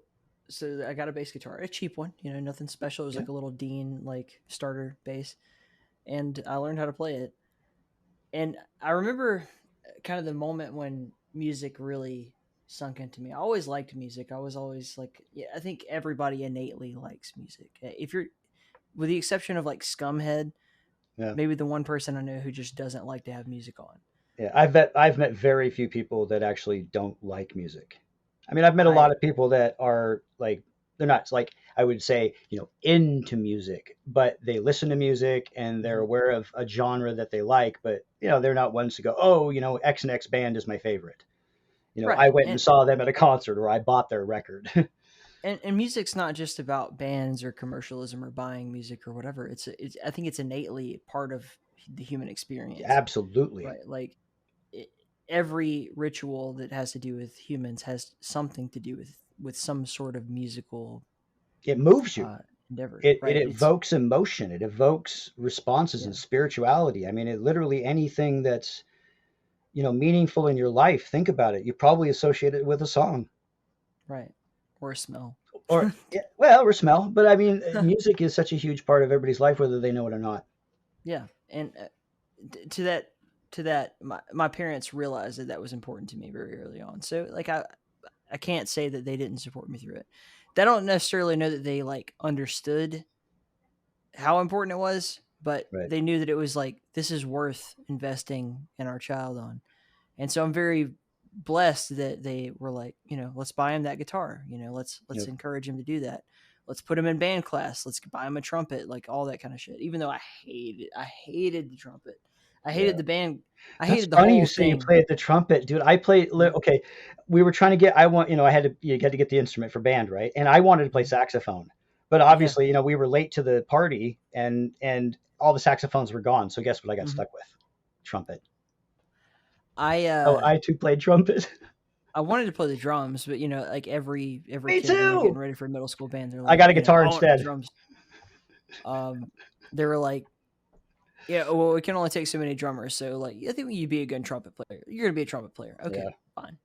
so I got a bass guitar, a cheap one, nothing special. It was yeah, like a little Dean like starter bass, and I learned how to play it. And I remember kind of the moment when music really sunk into me. I always liked music. I was always like, yeah, I think everybody innately likes music. If you're, with the exception of like Scumhead, yeah. maybe the one person I know who just doesn't like to have music on. Yeah, I've met very few people that actually don't like music. I mean, I've met a lot I of people that are like they're not like I would say, into music, but they listen to music and they're Mhm. aware of a genre that they like, but they're not ones to go, "Oh, X and X band is my favorite." I right, went and saw them at a concert or I bought their record. and music's not just about bands or commercialism or buying music or whatever. It's I think it's innately part of the human experience, Absolutely. right? Like it, every ritual that has to do with humans has something to do with some sort of musical It moves you. uh, endeavor, It right? It's evokes emotion. It evokes responses yeah, and spirituality. I mean, it literally anything that's meaningful in your life, think about it. You probably associate it with a song right. Or a smell. or, yeah, well, or smell. But I mean, music is such a huge part of everybody's life, whether they know it or not. Yeah, and to that, my parents realized that was important to me very early on. So like I can't say that they didn't support me through it. They don't necessarily know that they like understood how important it was, but Right. they knew that it was like this is worth investing in our child on. And so I'm very blessed that they were like, let's buy him that guitar. Let's Yep. encourage him to do that. Let's put him in band class. Let's buy him a trumpet, like all that kind of shit. Even though I hated the trumpet. I hated Yeah. the band. I That's hated the funny you whole say you thing. played the trumpet, dude. I played, Mhm, okay. We were trying to get, I want, I had to, you had to get the instrument for band, right? And I wanted to play mhm. saxophone. But Yeah. obviously, we were late to the party and all the saxophones were gone. So guess what I got Mhm. stuck with? Trumpet. I Oh, uh I too played trumpet. I wanted to play the drums, but like every Me kid when they're getting too. ready for middle school band, they're I like, got a guitar I want the instead. drums. They were like, yeah, well, we can only take so many drummers. So, like, I think you'd be a good trumpet player. You're gonna be a trumpet player. Yeah. Okay, fine.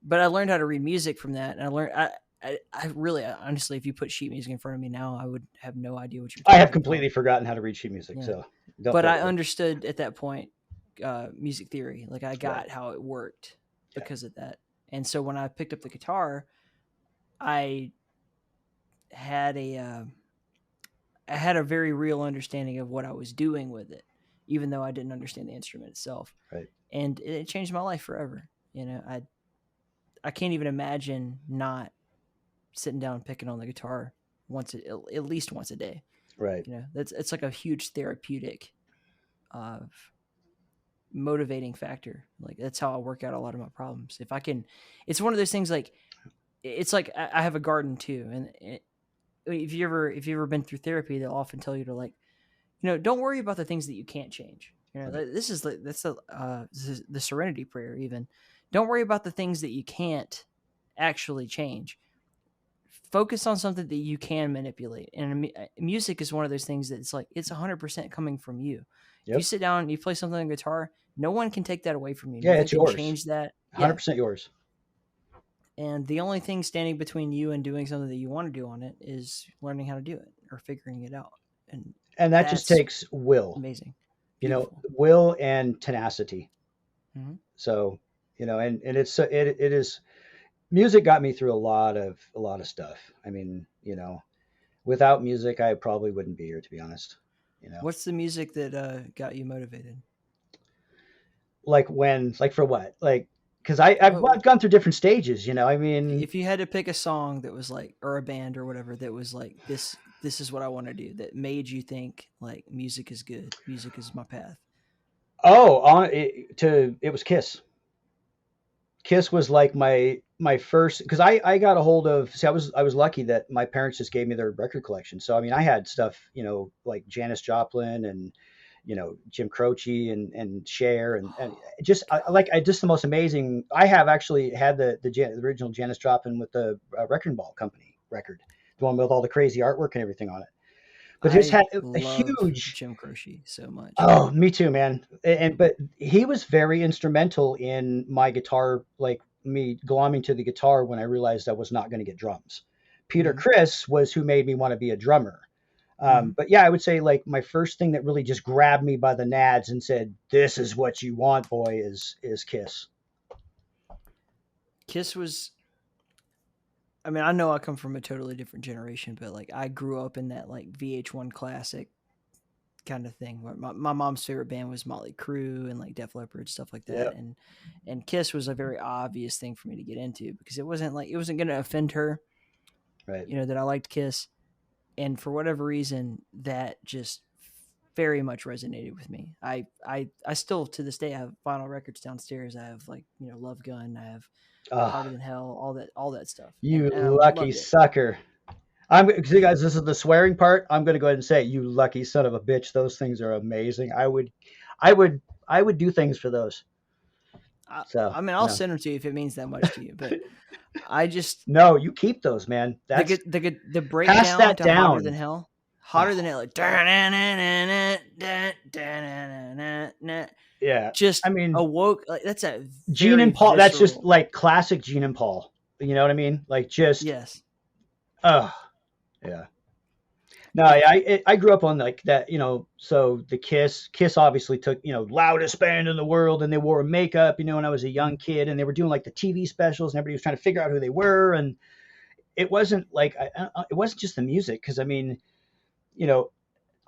But I learned how to read music from that, and I learned. I really, honestly, if you put sheet music in front of me now, I would have no idea what you're I have talking about. completely forgotten how to read sheet music, Yeah, so don't but don't I worry. understood at that point music theory. Like, I Right. got how it worked Yeah. because of that. And so when I picked up the guitar, I had a uh, I had a very real understanding of what I was doing with it, even though I didn't understand the instrument itself. Right. And it changed my life forever. I can't even imagine not sitting down and picking on the guitar at least once a day. Right. That's it's like a huge therapeutic, uh, motivating factor. Like that's how I work out a lot of my problems. If I can, it's one of those things like it's like I have a garden too, and if you ever been through therapy, they'll often tell you to like don't worry about the things that you can't change. This is the Serenity Prayer. Even don't worry about the things that you can't actually change. Focus on something that you can manipulate. And music is one of those things that it's 100% coming from you. If you sit down and you play something on guitar, no one can take that away from you. Yeah, Nothing it's can yours. change that. 100% yours. And the only thing standing between you and doing something that you want to do on it is learning how to do it or figuring it out. And that just takes will. Amazing. Beautiful. Will and tenacity. Mm-hmm. So, and it is, music got me through a lot of stuff. I mean, without music, I probably wouldn't be here, to be honest. What's the music that got you motivated? Like for what? Like, because I've gone through different stages, I mean, if you had to pick a song that was like, or a band or whatever, that was like, this is what I want to do, that made you think like music is good, music is my path. It was Kiss. Kiss was like my first, because I got a hold of, I was lucky that my parents just gave me their record collection. So I mean, I had stuff, like Janis Joplin and Jim Croce and Cher and just just the most amazing. I have actually had the original Janis Joplin with the Wrecking Ball Company record, the one with all the crazy artwork and everything on it. But just had a huge Jim Croce so much. Oh, me too, man. But he was very instrumental in my guitar, like me glomming to the guitar when I realized I was not going to get drums. Peter Criss was who made me want to be a drummer. But yeah, I would say like my first thing that really just grabbed me by the nads and said, "This is what you want, boy," is Kiss. Kiss was, I mean, I know I come from a totally different generation, but like I grew up in that like VH1 classic kind of thing where my mom's favorite band was Motley Crue and like Def Leppard, stuff like that. Yep. And Kiss was a very obvious thing for me to get into because it wasn't going to offend her, right? That I liked Kiss. And for whatever reason, that just very much resonated with me. I still to this day have vinyl records downstairs. I have like, Love Gun. I have Hotter Than Hell, all that stuff. You lucky sucker. You guys, this is the swearing part. I'm going to go ahead and say, you lucky son of a bitch. Those things are amazing. I would do things for those. So, I mean, I'll send them to you if it means that much to you, but I just no, you keep those, man. That's the breakdown pass that to down. Hotter Than Hell, like yeah. Just I mean, awoke. Like, that's a Gene and Paul. That's just like classic Gene and Paul. You know what I mean? Like just yes. Yeah. No, I grew up on like that, so the Kiss obviously took, loudest band in the world, and they wore makeup, when I was a young kid, and they were doing like the TV specials and everybody was trying to figure out who they were. And it wasn't like, it wasn't just the music. Cause I mean,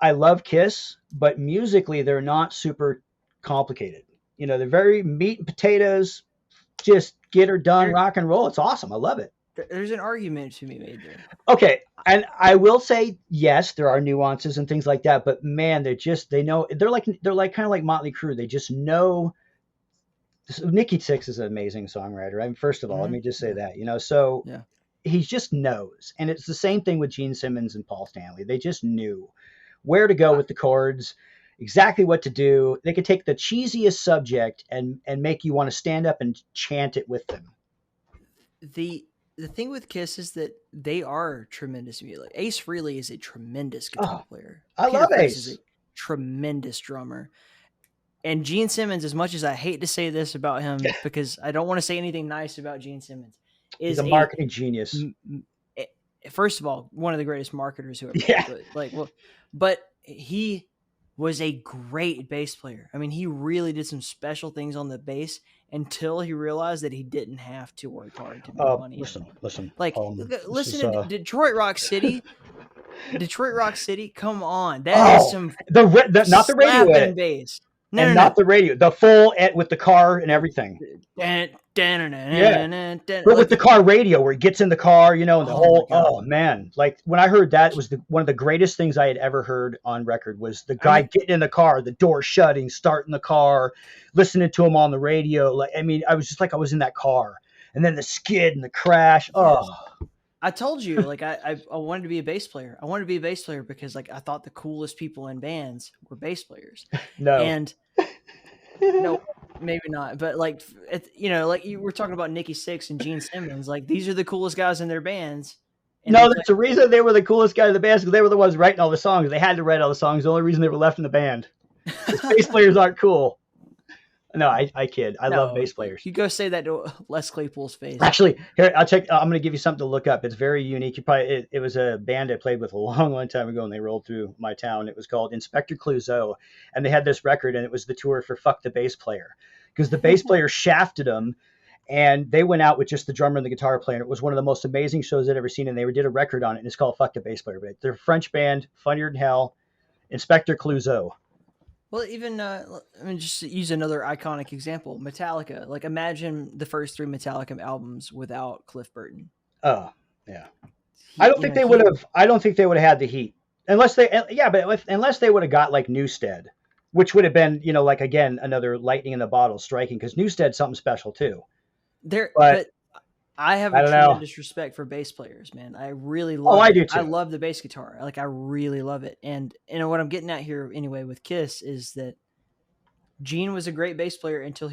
I love Kiss, but musically they're not super complicated. They're very meat and potatoes, just get her done, rock and roll. It's awesome. I love it. There's an argument to be made there. Okay. And I will say, yes, there are nuances and things like that, but man, they know, they're like kind of like Motley Crue. They just know. Nikki Sixx is an amazing songwriter. I mean, first of all, let me just say that, so he just knows. And it's the same thing with Gene Simmons and Paul Stanley. They just knew where to go with the chords, exactly what to do. They could take the cheesiest subject and make you want to stand up and chant it with them. The thing with Kiss is that they are tremendous music. Like, Ace Frehley is a tremendous guitar player. I love Ace. Is a tremendous drummer. And Gene Simmons, as much as I hate to say this about him, because I don't want to say anything nice about Gene Simmons, is he's a marketing genius. First of all, one of the greatest marketers who ever lived. But he was a great bass player. I mean, he really did some special things on the bass until he realized that he didn't have to work hard to make money. Listen. Like, listen to Detroit Rock City. Detroit Rock City, come on. That is some not the radio edit. Bass. Not the radio. The full with the car and everything. But with the car radio where he gets in the car, and the whole, man. Like when I heard that, it was one of the greatest things I had ever heard on record was the guy getting in the car, the door shutting, starting the car, listening to him on the radio. Like, I mean, I was just like I was in that car. And then the skid and the crash. Oh, I told you, like I wanted to be a bass player. I wanted to be a bass player because like I thought the coolest people in bands were bass players, No. and no, maybe not. But like, like you were talking about Nikki Sixx and Gene Simmons. Like these are the coolest guys in their bands, and No, they play. that's the reason they were the coolest guy in the band because they were the ones writing all the songs. They had to write all the songs. The only reason they were left in the band. Because bass players aren't cool. No, I kid. I love No, bass players. you go say that to Les Claypool's face. Actually, here I'll check. I'm going to give you something to look up. It's very unique. It was a band I played with a long, long time ago, and they rolled through my town. It was called Inspector Clouseau, and they had this record, and it was the tour for "Fuck the Bass Player," because the bass player shafted them, and they went out with just the drummer and the guitar player. And it was one of the most amazing shows I'd ever seen, and they did a record on it, and it's called "Fuck the Bass Player." But they're a French band, funnier than hell. Inspector Clouseau. Well, even just to use another iconic example, Metallica. Like, imagine the first 3 Metallica albums without Cliff Burton. Oh, yeah. I don't think they would have. I don't think they would have had the heat unless they. Yeah, but unless they would have got like Newstead, which would have been, like again another lightning in the bottle striking because Newstead's something special too. But I have a tremendous know. respect for bass players, man. I really love. I do too. I love the bass guitar. Like I really love it. And what I'm getting at here anyway with Kiss is that Gene was a great bass player until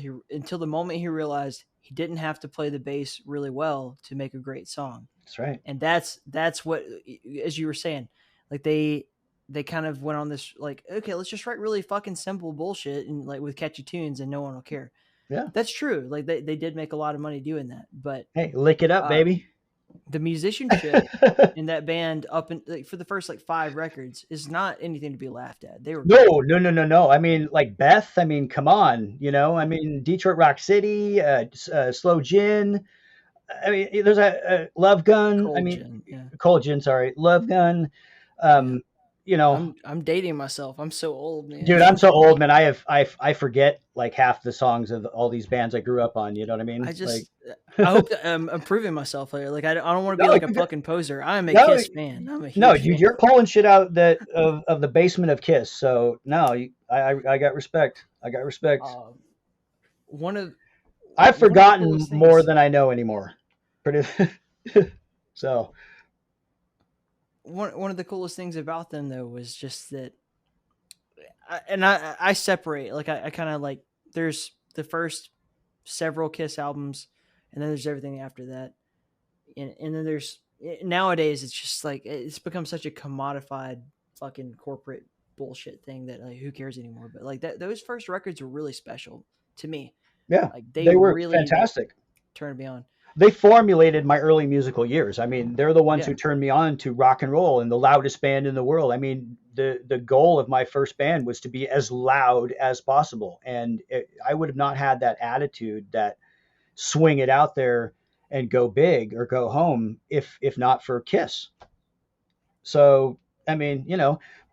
the moment he realized he didn't have to play the bass really well to make a great song. That's right. And that's what, as you were saying, like they kind of went on this like, okay, let's just write really fucking simple bullshit and like with catchy tunes and no one will care. Yeah, that's true. Like they did make a lot of money doing that, but hey, lick it up, baby. The musicianship in that band up in like, for the first like 5 records is not anything to be laughed at. They were no. I mean, like Beth. I mean, come on. I mean, Detroit Rock City, Slow Gin. I mean, there's a Love Gun. Cold Gin. Sorry, Love Gun. I'm dating myself. I'm so old, man. Dude, I'm so old, man. I forget like half the songs of all these bands I grew up on. You know what I mean? I hope that I'm proving myself later. Like I don't want to be like a fucking poser. I'm a Kiss fan. I'm a huge fan. Dude, you're pulling shit out of the basement of Kiss. So no, I got respect. I got respect. I've forgotten more than I know anymore. So. One of the coolest things about them though was just that, I separate, like I kind of like, there's the first several Kiss albums, and then there's everything after that, and then there's nowadays it's just like it's become such a commodified fucking corporate bullshit thing that like who cares anymore. But like those first records were really special to me. Yeah, like they were really fantastic. Turned me on. They formulated my early musical years. I mean, they're the ones who turned me on to rock and roll and the loudest band in the world. I mean, the goal of my first band was to be as loud as possible. And I would have not had that attitude, that swing it out there and go big or go home if not for Kiss. So, I mean,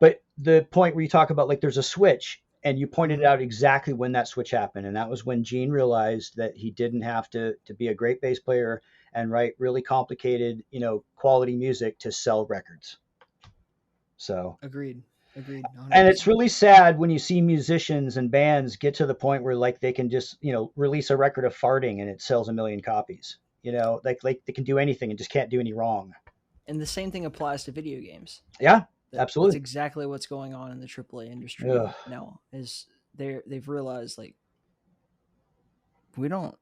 but the point where you talk about like there's a switch, and you pointed out exactly when that switch happened. And that was when Gene realized that he didn't have to be a great bass player and write really complicated, quality music to sell records. So agreed. 100%. And it's really sad when you see musicians and bands get to the point where like they can just, release a record of farting and it sells 1 million copies, like they can do anything and just can't do any wrong. And the same thing applies to video games. Yeah. Absolutely. That's exactly what's going on in the AAA industry now. Is they've realized like we don't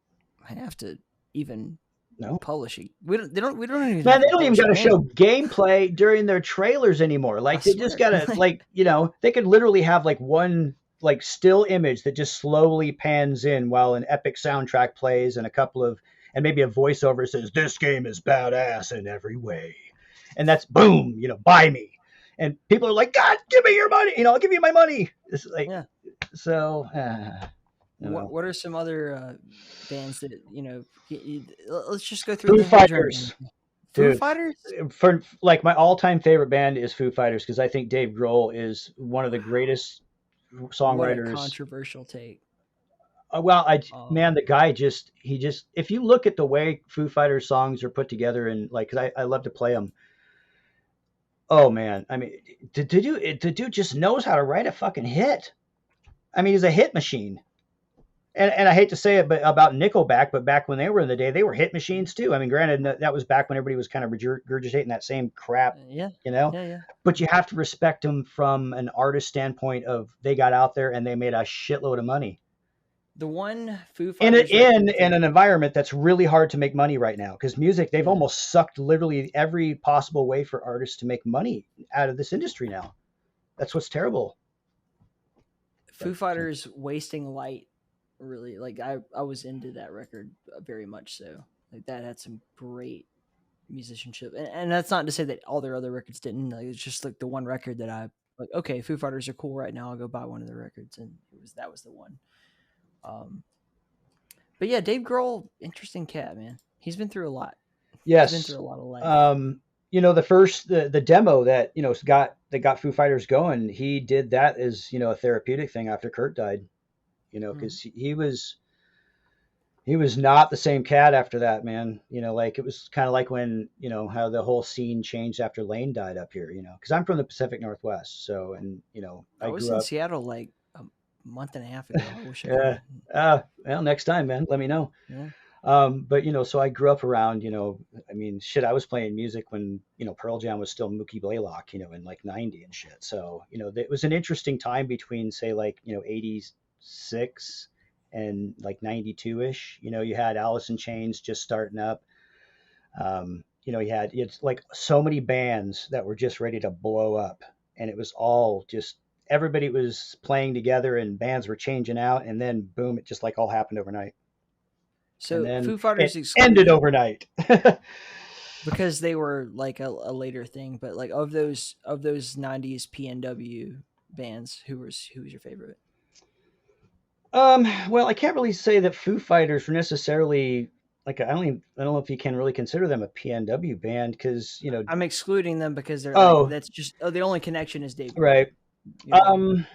have to even publish it. We don't even. Man, they don't even got to show gameplay during their trailers anymore. Like they just gotta like they could literally have like one like still image that just slowly pans in while an epic soundtrack plays and and maybe a voiceover says this game is badass in every way, and that's boom, buy me. And people are like, God, give me your money. I'll give you my money. It's like, so. What are some other bands that let's just go through. Foo Fighters. Foo Fighters. For like my all-time favorite band is Foo Fighters because I think Dave Grohl is one of the greatest songwriters. What a controversial take. Man, the guy he if you look at the way Foo Fighters songs are put together and like, cause I love to play them. Oh man, I mean, the dude just knows how to write a fucking hit. I mean, he's a hit machine. And I hate to say it, but about Nickelback, but back when they were in the day, they were hit machines too. I mean, granted, that was back when everybody was kind of regurgitating that same crap, Yeah, you know. yeah, yeah. But you have to respect them from an artist standpoint of they got out there and they made a shitload of money The one Foo in Fighters record in that an environment that's really hard to make money right now because music they've yeah, almost sucked literally every possible way for artists to make money out of this industry now. That's what's terrible. But Foo Fighters Wasting Light really like I was into that record very much so. Like that had some great musicianship. And that's not to say that all their other records didn't. Like it's just like the one record that I like okay, Foo Fighters are cool right now. I'll go buy one of the records and that was the one. Um but yeah, Dave Grohl, interesting cat, man. He's been through a lot. He's been yes, through a lot of life. um, the demo that got Foo Fighters going, he did that as a therapeutic thing after Kurt died. Mhm. Because he was not the same cat after that, man. Like it was kind of like when how the whole scene changed after Lane died up here. Because I'm from the Pacific Northwest, so and I I was grew in up. Seattle like a month and a half ago. I wish I could Yeah. have. Well, next time, man, let me know. Yeah. But so I grew up around, I mean, shit, I was playing music when, Pearl Jam was still Mookie Blaylock, in like 90 and shit. So, it was an interesting time between say like, 86 and like 92 ish. You had Alice in Chains just starting up. It's like so many bands that were just ready to blow up and it was all just, everybody was playing together and bands were changing out. And then boom, it just like all happened overnight and So then Foo Fighters it ended excluded overnight. because they were like a later thing, but like of those '90s PNW bands, who was your favorite? Well, I can't really say that Foo Fighters were necessarily like I don't know if you can really consider them a PNW band because I'm excluding them because they're like oh that's just the only connection is Dave Grohl. right. You know what I mean?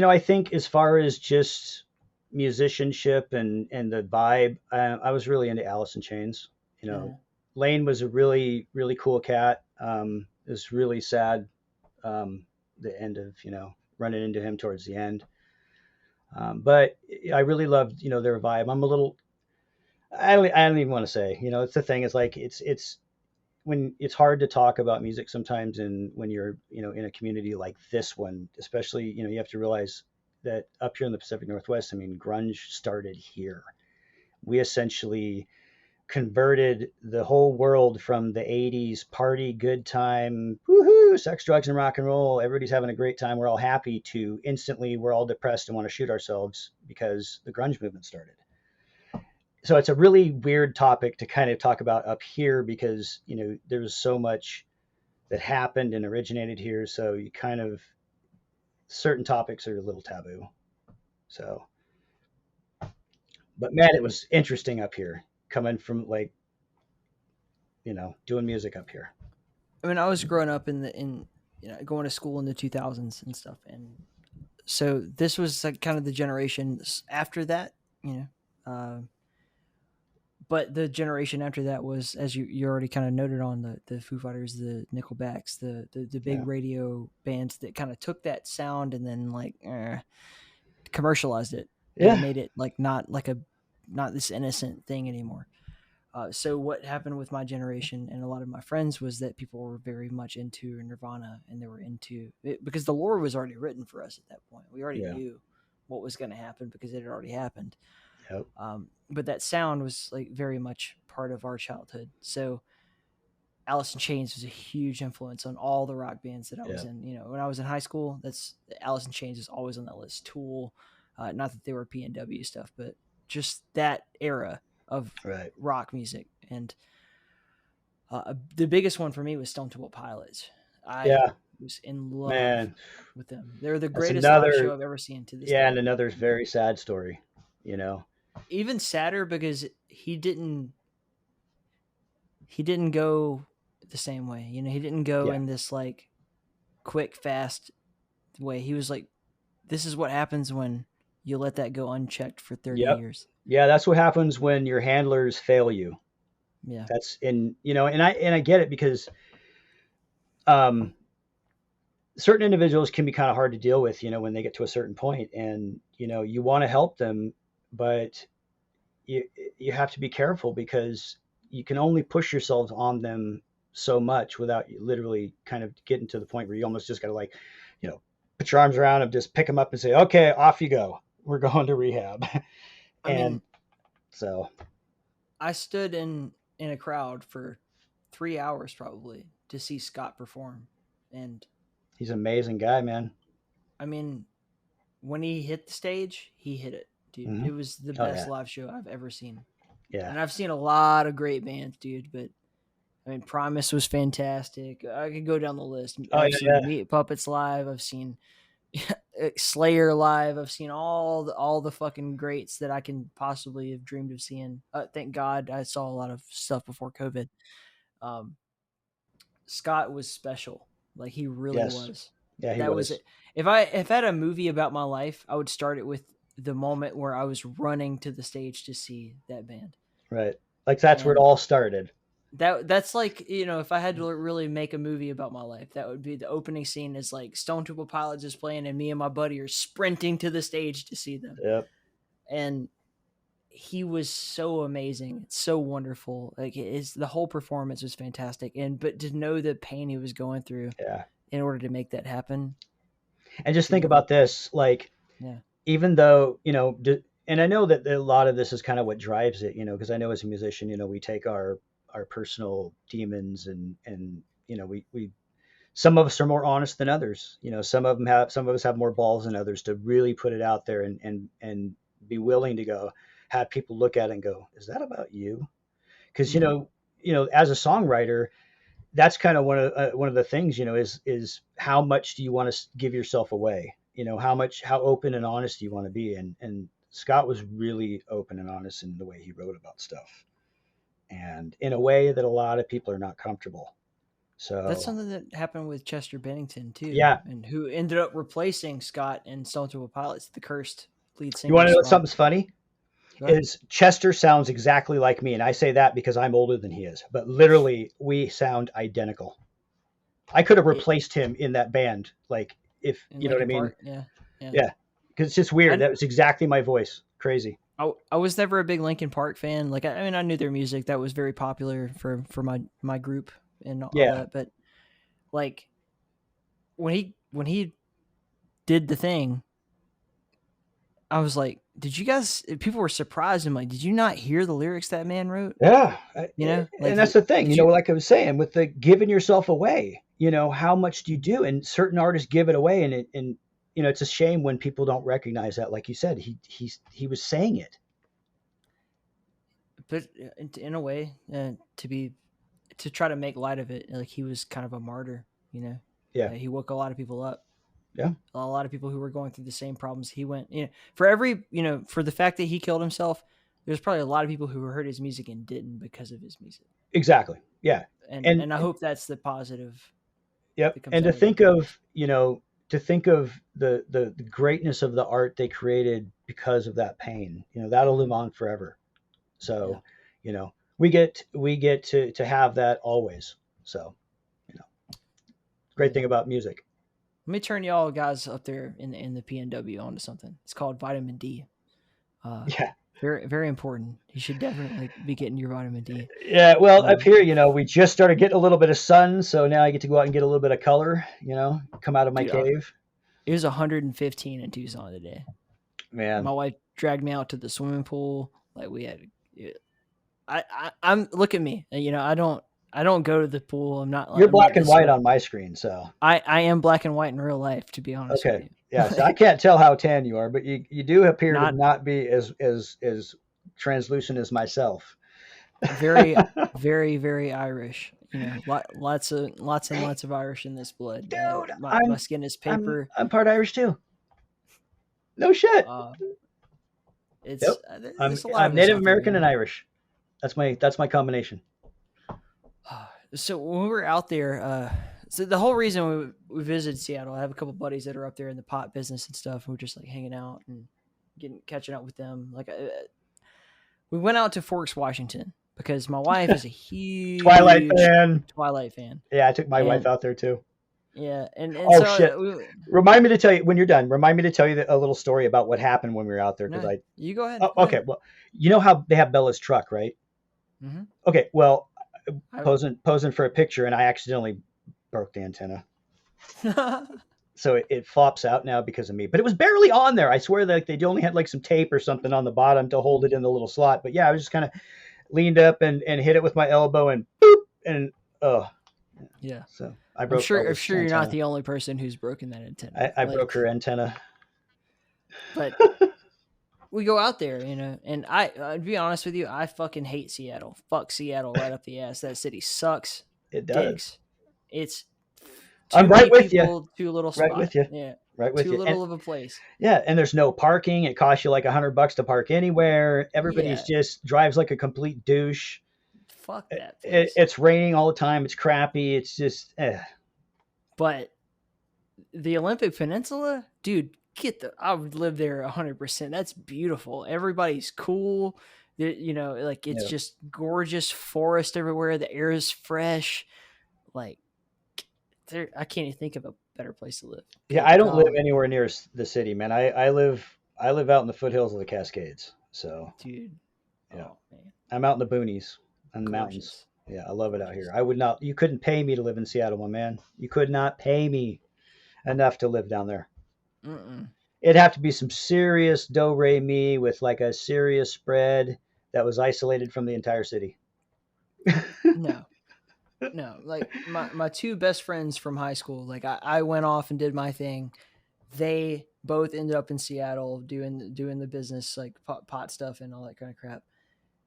Um, I think as far as just musicianship and the vibe, I was really into Alice in Chains. Yeah. Lane was a really cool cat. It was really sad the end of running into him towards the end. But I really loved their vibe. I'm a little I don't even want to say. It's the thing. It's like it's when it's hard to talk about music sometimes, and when you're in a community like this one, especially you have to realize that up here in the Pacific Northwest, I mean, grunge started here. We essentially converted the whole world from the 80s party, good time, woohoo, sex, drugs, and rock and roll. Everybody's having a great time. We're all happy to instantly, we're all depressed and want to shoot ourselves because the grunge movement started. So it's a really weird topic to kind of talk about up here because there's so much that happened and originated here. So you kind of certain topics are a little taboo. So, but man, it was interesting up here coming from like doing music up here. I mean, I was growing up in going to school in the 2000s and stuff, and so this was like kind of the generation after that, you know. Uh, but the generation after that was, as you already kind of noted on the Foo Fighters, the Nickelbacks, the Yeah. big radio bands that kind of took that sound and then like commercialized it and Yeah. made it like not this innocent thing anymore. So what happened with my generation and a lot of my friends was that people were very much into Nirvana and they were into it because the lore was already written for us at that point. We already Yeah. knew what was going to happen because it had already happened. Yep. But that sound was like very much part of our childhood. So Alice in Chains was a huge influence on all the rock bands that I was Yep. in. When I was in high school, that's Alice in Chains is always on that list. Tool, not that they were PNW stuff, but just that era of Right. rock music. And the biggest one for me was Stone Temple Pilots. I Yeah. was in love Man, with them. They're the that's greatest live show another. I've ever seen to this Yeah, and day. another very sad story. You know. Even sadder because he didn't go the same way. He didn't go Yeah. in this like quick, fast way. He was like, this is what happens when you let that go unchecked for 30 Yep. years. Yeah, that's what happens when your handlers fail you. Yeah. That's in and I get it because um certain individuals can be kind of hard to deal with, when they get to a certain point and you want to help them, but you you have to be careful because you can only push yourselves on them so much without you literally kind of getting to the point where you almost just got to like, put your arms around them, just pick them up and say, okay, off you go. We're going to rehab. I And mean, so I stood in a crowd for 3 hours probably to see Scott perform, and he's an amazing guy, man. I mean, when he hit the stage, he hit it, dude. Hmm. It was the Oh best yeah. live show I've ever seen, Yeah. and I've seen a lot of great bands, dude. But I mean, Primus was fantastic. I could go down the list. Oh I've yeah. seen the Yeah. Meat Puppets live. I've seen Slayer live. I've seen all the fucking greats that I can possibly have dreamed of seeing. Thank God I saw a lot of stuff before COVID. Um, Scott was special. Like he really Yes. was. Yeah, he That was was. it. If I had a movie about my life, I would start it with the moment where I was running to the stage to see that band. Right. Like that's where it And all started. that's like, if I had to really make a movie about my life, that would be the opening scene is like Stone Temple Pilots is playing and me and my buddy are sprinting to the stage to see them. Yep. And he was so amazing. It's so wonderful. Like the whole performance was fantastic. But to know the pain he was going through Yeah. in order to make that happen. And just think Dude, about this, like, yeah. even though, and I know that a lot of this is kind of what drives it, because I know as a musician, we take our personal demons and we some of us are more honest than others. Some of us have more balls than others to really put it out there and be willing to go have people look at it and go, is that about you? Because Mm-hmm. as a songwriter, that's kind of one of the things, is how much do you want to give yourself away? How open and honest do you want to be? And Scott was really open and honest in the way he wrote about stuff, and in a way that a lot of people are not comfortable. That's So something that happened with Chester Bennington too, yeah, and who ended up replacing Scott in Stone Temple Pilots, the cursed lead you want singer to know spot. something's funny? Go ahead. Is Chester sounds exactly like me, and I say that because I'm older than he is, but literally we sound identical. I could have It, replaced him in that band, like if in you know what I Lincoln mean. Park, yeah, yeah. Yeah, because it's just weird. I, That was exactly my voice. Crazy. I was never a big Lincoln Park fan. Like I mean, I knew their music that was very popular for my group and all Yeah, that, but like when he did the thing, I was like, did you guys? People were surprised. I'm like, did you not hear the lyrics that man wrote? yeah, Like, and that's the thing. did you? Like I was saying, with the giving yourself away. How much do you do? And certain artists give it away, and it's a shame when people don't recognize that. Like you said, he was saying it. But in a way, to try to make light of it, like he was kind of a martyr. Yeah, He woke a lot of people up. yeah, A lot of people who were going through the same problems he went. For every for the fact that he killed himself, there's probably a lot of people who heard his music and didn't because of his music. exactly. Yeah, And and and I hope that's the positive yep. that comes And to out of it. think of the greatness of the art they created because of that pain, that'll Mm-hmm. live on forever. Yeah. So, we get to have that always. So, great Yeah. thing about music. Let me turn y'all guys up there in the PNW onto something. It's called vitamin D. Uh, Yeah. very very important. You should definitely be getting your vitamin D. Yeah. Well, up Um, here, we just started getting a little bit of sun, so now I get to go out and get a little bit of color. Come out of my dude, cave. it was 115 in Tucson today. Man, My wife dragged me out to the swimming pool. Like we had, I'm look at me. I don't go to the pool. I'm not. you're I'm not black and this white way. on my screen, so I am black and white in real life, to be honest with okay. you. Yeah, so I can't tell how tan you are, but you do appear to Not not be as translucent as myself. very, very, very Irish. Lots and Hey, lots of Irish in this blood. dude, My skin is paper. I'm part Irish too. No shit. Uh, Yep. it's I'm there's a lot I'm of us Native out there, American and Irish. That's my combination. So when we were out there, so the whole reason we visited Seattle, I have a couple buddies that are up there in the pot business and stuff. And we're just like hanging out and catching up with them. Like we went out to Forks, Washington, because my wife is a Twilight huge fan. Twilight fan, Yeah, I took my wife and out there too. Yeah, and Oh so shit! Remind me to tell you when you're done. Remind me to tell you a little story about what happened when we were out there because no, I. you go ahead. Oh, Go okay, ahead. well, you know how they have Bella's truck, right? Mm-hmm. Okay, well, I, posing for a picture, and I accidentally broke the antenna, so it flops out now because of me. But it was barely on there. I swear that they only had like some tape or something on the bottom to hold it in the little slot. But yeah, I was just kind of leaned up and hit it with my elbow and boop and oh, yeah, so I I'm broke sure. I'm Bella's sure you're not antenna. the only person who's broken that antenna. I broke Like, her antenna. but we go out there, and I'd be honest with you, I fucking hate Seattle. Fuck Seattle right up the ass. That city sucks It does. dicks. It's I'm too right many with you. people, too little Right spot. with you. Yeah, Right with too you. And little of a place. yeah, and there's no parking. It costs you like $100 to park anywhere. Everybody's Yeah, just drives like a complete douche. fuck that place. It's raining all the time. It's crappy. It's just But the Olympic Peninsula, dude, I would live there 100%. That's beautiful. Everybody's cool. Like it's yeah. just gorgeous forest everywhere. The air is fresh. Like I can't even think of a better place to live. Yeah, Good I don't live golly, anywhere near the city, man. I live out in the foothills of the Cascades. So dude. yeah, Oh man, I'm out in the boonies and the mountains. gorgeous, Yeah, I love it out here. gorgeous. I would not. You couldn't pay me to live in Seattle, my man. You could not pay me enough to live down there. Mm-mm. It'd have to be some serious do re mi with like a serious spread that was isolated from the entire city. No, no. Like my two best friends from high school. Like I went off and did my thing. They both ended up in Seattle doing the business like pot stuff and all that kind of crap.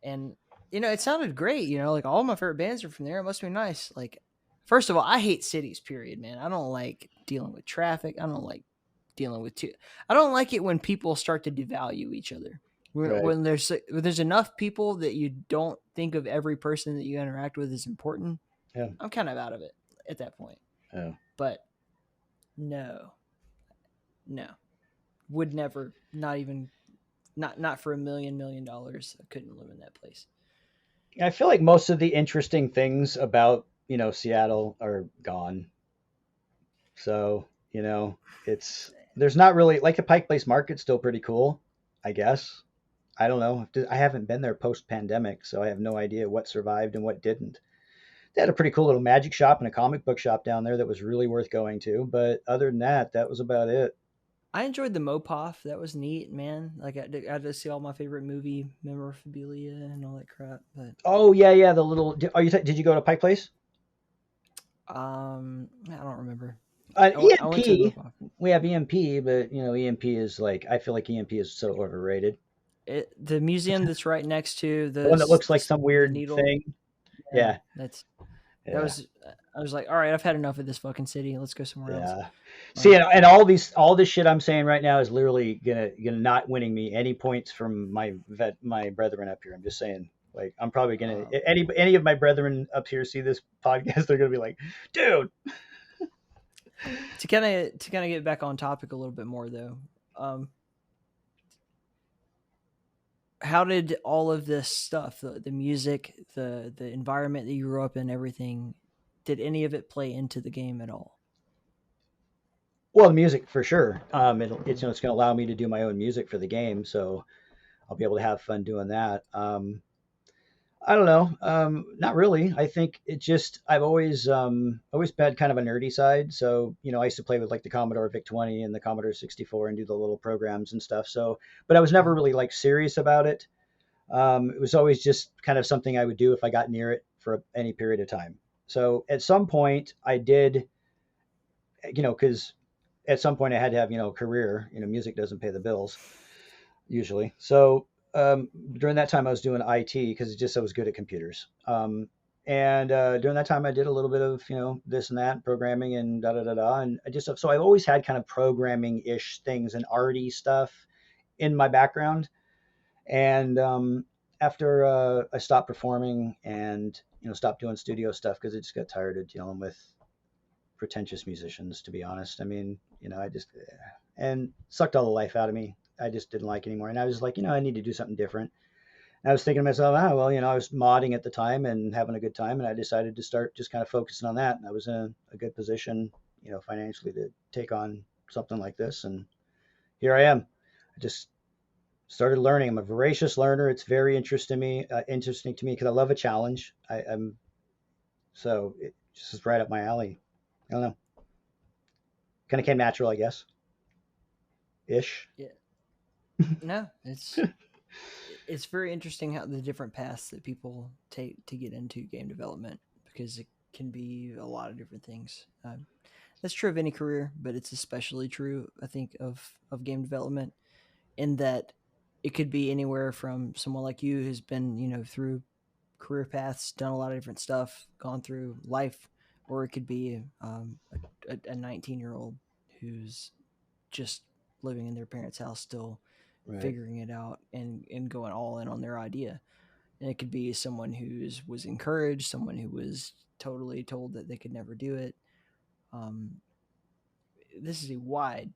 And it sounded great. Like all my favorite bands are from there. It must be nice. Like, first of all, I hate cities. Period, man. I don't like dealing with traffic. I don't like dealing with I don't like it when people start to devalue each other. Right. When there's enough people that you don't think of every person that you interact with as important. Yeah. I'm kind of out of it at that point. Yeah. But no, no, would never. Not even. Not for $1 million. I couldn't live in that place. I feel like most of the interesting things about Seattle are gone. So it's there's not really like the Pike Place Market's still pretty cool, I guess. I don't know. I haven't been there post pandemic, so I have no idea what survived and what didn't. They had a pretty cool little magic shop and a comic book shop down there that was really worth going to. But other than that, that was about it. I enjoyed the Mopoff. That was neat, man. Like I had to see all my favorite movie memorabilia and all that crap. But Oh yeah, yeah. The little. Did you go to Pike Place? I don't remember. I went to the EMP. Mopoff. We have EMP, but EMP is like I feel like EMP is so overrated. The museum that's right next to The one that looks like some the weird needle. thing. Yeah, Yeah, that yeah. was. I was like, all right, I've had enough of this fucking city. Let's go somewhere else. Yeah. See, Like, and all this shit I'm saying right now is literally gonna not winning me any points from my brethren up here. I'm just saying, like, I'm probably gonna um, any of my brethren up here see this podcast, they're gonna be like, dude. to kind of get back on topic a little bit more though. How did all of this stuff, the music, the environment that you grew up in, everything, did any of it play into the game at all? Well, the music for sure. It's gonna allow me to do my own music for the game, so I'll be able to have fun doing that. I don't know. Not really. I think it just I've always had kind of a nerdy side. So I used to play with like the Commodore VIC-20 and the Commodore 64 and do the little programs and stuff. So, but I was never Mhm. really like serious about it. It was always just kind of something I would do if I got near it for any period of time. So at some point I did, because at some point I had to have a career. Music doesn't pay the bills usually. So during that time, I was doing IT because I was good at computers. And during that time, I did a little bit of this and that programming and da da da da. And I've always had kind of programming ish things and arty stuff in my background. And after I stopped performing and stopped doing studio stuff because I just got tired of dealing with pretentious musicians, to be honest. I mean, I just and sucked all the life out of me. I just didn't like it anymore. And I was like, I need to do something different. And I was thinking to myself, well, I was modding at the time and having a good time. And I decided to start just kind of focusing on that. And I was in a good position, financially to take on something like this. And here I am. I just started learning. I'm a voracious learner. It's very interesting to me because I love a challenge. I'm so it just is right up my alley. I don't know. Kind of came natural, I guess. Ish. Yeah. No, it's very interesting how the different paths that people take to get into game development, because it can be a lot of different things. That's true of any career, but it's especially true, I think, of game development, in that it could be anywhere from someone like you who's been, through career paths, done a lot of different stuff, gone through life, or it could be a 19-year-old who's just living in their parents' house still, Right. figuring it out and going all in on their idea. And it could be someone who's was encouraged, someone who was totally told that they could never do it. Um, this is a wide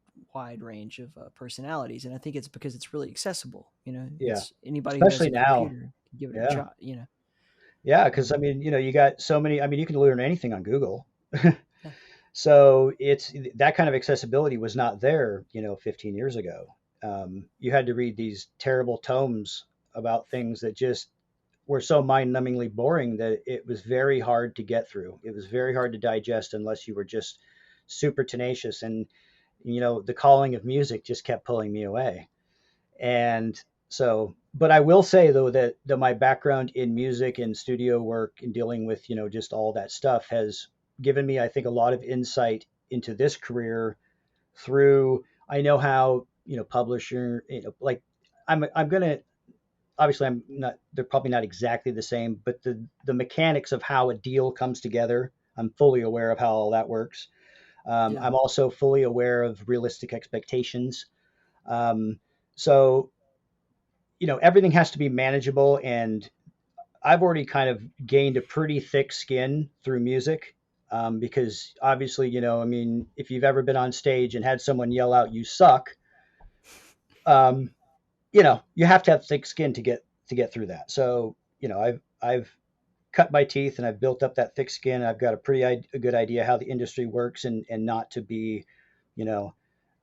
range of personalities, and I think it's because it's really accessible. Yeah. It's anybody who has Especially a now. computer can give it a Yeah. shot. Yeah. Because I Um, mean, you got so many. I mean, you can learn anything on Google. yeah, So it's that kind of accessibility was not there, 15 years ago. You had to read these terrible tomes about things that just were so mind-numbingly boring that it was very hard to get through. It was very hard to digest unless you were just super tenacious. And the calling of music just kept pulling me away. And so, but I will say though that my background in music and studio work and dealing with just all that stuff has given me, I think, a lot of insight into this career through. I know how publisher, like I'm gonna, obviously I'm not, they're probably not exactly the same, but the mechanics of how a deal comes together, I'm fully aware of how all that works. yeah, I'm also fully aware of realistic expectations. um, so everything has to be manageable, and I've already kind of gained a pretty thick skin through music. Because obviously, I mean, if you've ever been on stage and had someone yell out "you suck," um, you have to have thick skin to get through that. So I've cut my teeth and I've built up that thick skin. I've got a good idea how the industry works, and not to be, you know,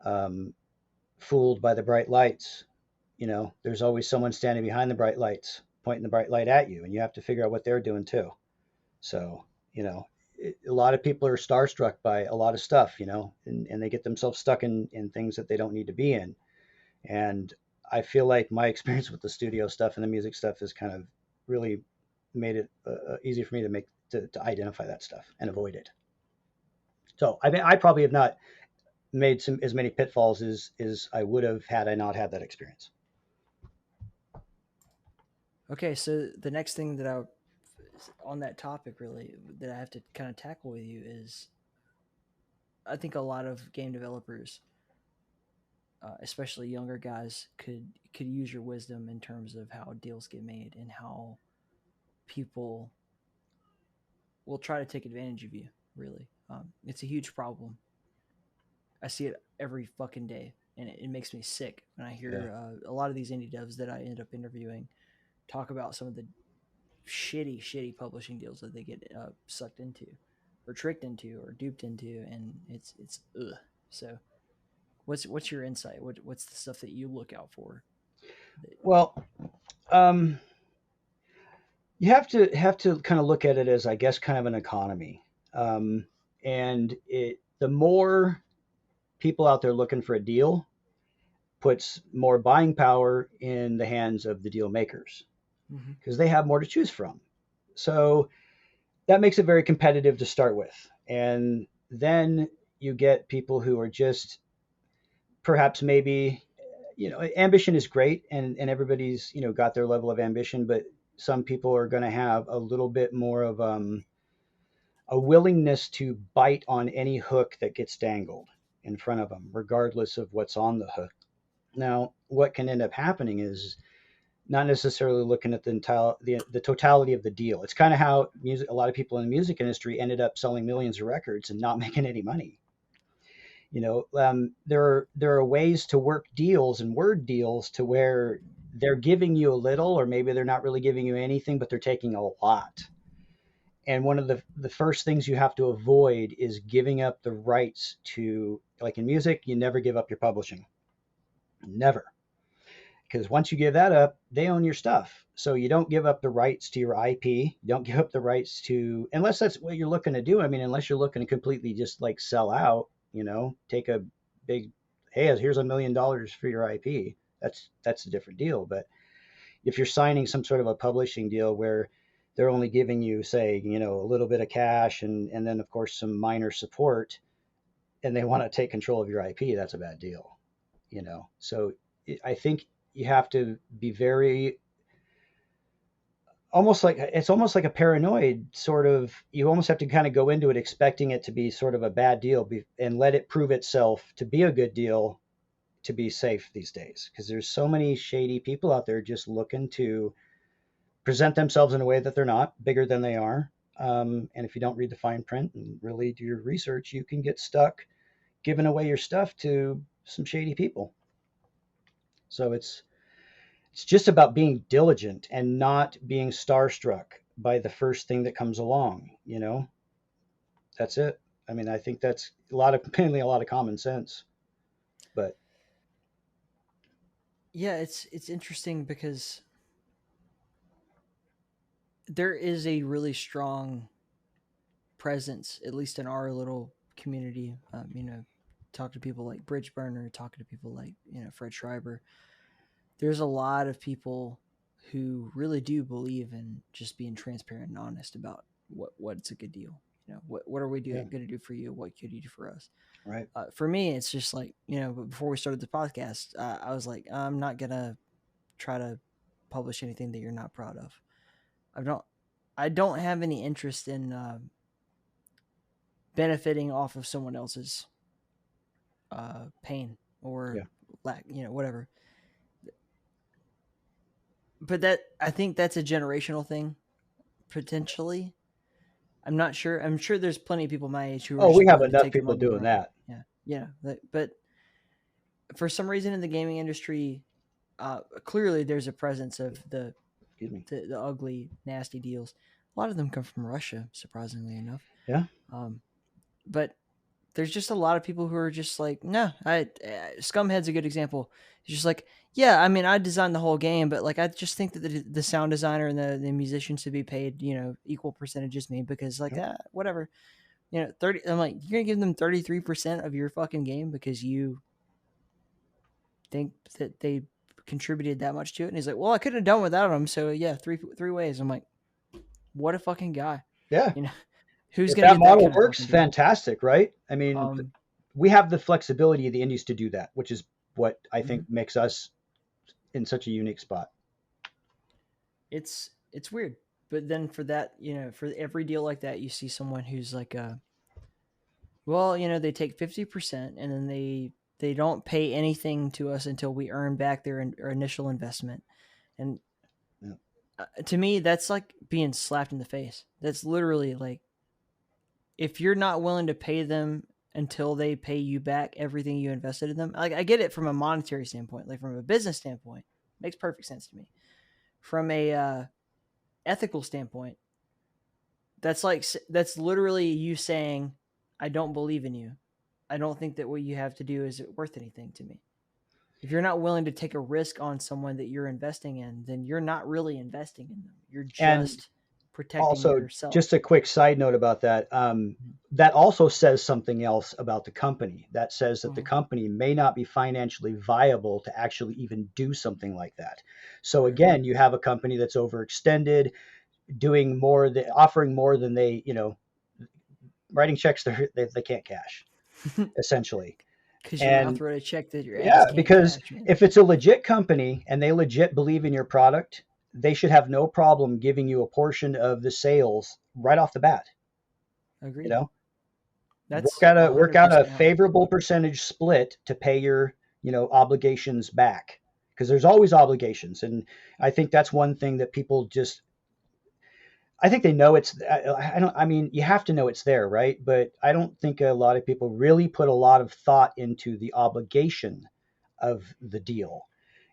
um, fooled by the bright lights. There's always someone standing behind the bright lights, pointing the bright light at you, and you have to figure out what they're doing too. So, a lot of people are starstruck by a lot of stuff, and they get themselves stuck in things that they don't need to be in. And I feel like my experience with the studio stuff and the music stuff has kind of really made it easy for me to identify that stuff and avoid it. So I mean, I probably have not made some as many pitfalls as I would have had I not had that experience. okay. So the next thing that I on that topic really that I have to kind of tackle with you is, I think a lot of game developers, especially younger guys, could use your wisdom in terms of how deals get made and how people will try to take advantage of you. Really, it's a huge problem. I see it every fucking day, and it makes me sick when I Yeah. hear a lot of these indie devs that I end up interviewing talk about some of the shitty publishing deals that they get sucked into, or tricked into, or duped into, and it's ugh. So, what's your insight? What's the stuff that you look out for? That, Well, um, you have to kind of look at it as, I guess, kind of an economy. Um, and the more people out there looking for a deal puts more buying power in the hands of the deal makers Mhm. because they have more to choose from. So that makes it very competitive to start with. And then you get people who are just perhaps maybe, ambition is great, and everybody's, got their level of ambition, but some people are going to have a little bit more of a willingness to bite on any hook that gets dangled in front of them, regardless of what's on the hook. Now, what can end up happening is not necessarily looking at the totality of the deal. It's kind of how music. A lot of people in the music industry ended up selling millions of records and not making any money. There are ways to work deals and word deals to where they're giving you a little, or maybe they're not really giving you anything, but they're taking a lot. And one of the first things you have to avoid is giving up the rights to, like in music, you never give up your publishing. Never. Because once you give that up, they own your stuff. So you don't give up the rights to your IP. You don't give up the rights to, unless that's what you're looking to do. I mean, unless you're looking to completely just like sell out, take a big, hey, here's $1 million for your IP. That's a different deal. But if you're signing some sort of a publishing deal where they're only giving you, say, a little bit of cash and then of course some minor support, and they want to take control of your IP, that's a bad deal. So I think you have to be very, almost like a paranoid sort of, you almost have to kind of go into it expecting it to be sort of a bad deal and let it prove itself to be a good deal, to be safe these days, because there's so many shady people out there just looking to present themselves in a way that they're not, bigger than they are. And if you don't read the fine print and really do your research, you can get stuck giving away your stuff to some shady people. So it's just about being diligent and not being starstruck by the first thing that comes along. That's it. I mean, I think that's mainly a lot of common sense. But Yeah, it's interesting because there is a really strong presence, at least in our little community. Talk to people like Bridgeburner, talking to people like Fred Schreiber. There's a lot of people who really do believe in just being transparent and honest about what's a good deal. What are we yeah, going to do for you? What could you do for us? right. For me, it's just like before we started the podcast, I was like, I'm not gonna try to publish anything that you're not proud of. I don't have any interest in benefiting off of someone else's pain or Yeah. lack, whatever. But I think that's a generational thing, potentially. I'm not sure. I'm sure there's plenty of people my age who are Oh, we just have willing to enough take the people money and doing run. that. Yeah. But for some reason in the gaming industry, clearly there's a presence of Excuse me. the ugly, nasty deals. A lot of them come from Russia, surprisingly enough. Yeah. But there's just a lot of people who are just like, no, Scumhead's a good example. It's just like, yeah, I mean, I designed the whole game, but like, I just think that the sound designer and the musician should be paid, equal percentages me because like, Yep. whatever, 30, I'm like, you're going to give them 33% of your fucking game because you think that they contributed that much to it. And he's like, well, I couldn't have done without them. So yeah, three ways. I'm like, what a fucking guy, Yeah. you know, who's If going to that get that model kind of works, fucking deal? fantastic, right? I mean, we have the flexibility of the indies to do that, which is what I think makes us in such a unique spot. It's weird, but then for that, for every deal like that, you see someone who's like, well, they take 50% and then they don't pay anything to us until we earn back their initial investment, and Yeah. To me, that's like being slapped in the face. That's literally like, if you're not willing to pay them until they pay you back everything you invested in them, like I get it from a monetary standpoint, like from a business standpoint, makes perfect sense to me. From a ethical standpoint, that's literally you saying, I don't believe in you. I don't think that what you have to do is worth anything to me. If you're not willing to take a risk on someone that you're investing in, then you're not really investing in them. You're And just protecting also, yourself. just a quick side note about that. That also says something else about the company. That says that the Mhm. company may not be financially viable to actually even do something like that. So Right. again, you have a company that's overextended, doing more, offering more than they, writing checks they can't cash, essentially. Because your mouth And wrote a check that your ass yeah, can't because cash, man. if it's a legit company and they legit believe in your product, they should have no problem giving you a portion of the sales right off the bat. You Agreed. know, That's work out a 100% how I feel. favorable percentage split to pay your obligations back, because there's always obligations. And I think that's one thing that people just, I think they know it's, I don't, I mean, you have to know it's there, right? But I don't think a lot of people really put a lot of thought into the obligation of the deal.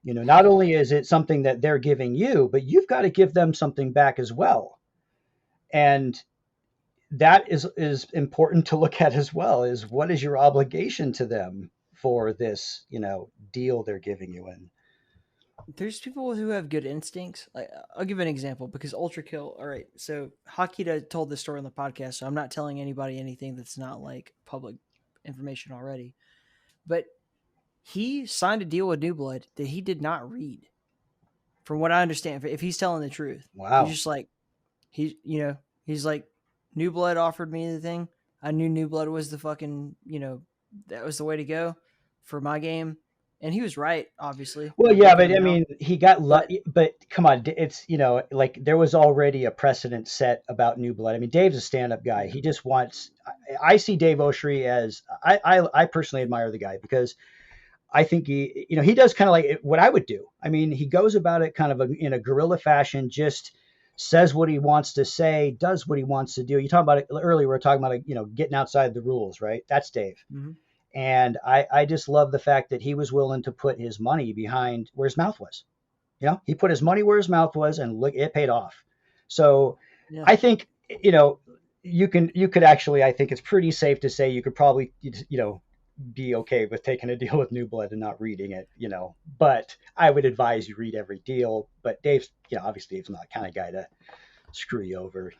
Not only is it something that they're giving you, but you've got to give them something back as well. And that is important to look at as well. Is what is your obligation to them for this, deal they're giving you? And There's people who have good instincts. Like, I'll give an example because Ultra Kill. All right, so Hakita told this story on the podcast, so I'm not telling anybody anything that's not like public information already. But he signed a deal with New Blood that he did not read, from what I understand. If he's telling the truth, he's wow. just like he's like, New Blood offered me the thing. I knew New Blood was the fucking that was the way to go for my game, and he was right. Obviously, Well, like yeah, looking but at I it now, mean, he got but lucky. But come on, it's like there was already a precedent set about New Blood. I mean, Dave's a stand-up guy. yeah, He just wants. I see Dave Oshry as I personally admire the guy because I think he does kind of like what I would do. I mean, he goes about it kind of in a guerrilla fashion, just says what he wants to say, does what he wants to do. You talked about it earlier. We were talking about getting outside the rules, right? That's Dave. mhm. And I just love the fact that he was willing to put his money behind where his mouth was. He put his money where his mouth was, and look, it paid off. So Yeah. I think you could actually, I think it's pretty safe to say you could probably be okay with taking a deal with New Blood and not reading it. But I would advise you read every deal. But Dave's obviously Dave's not the kind of guy to screw you over.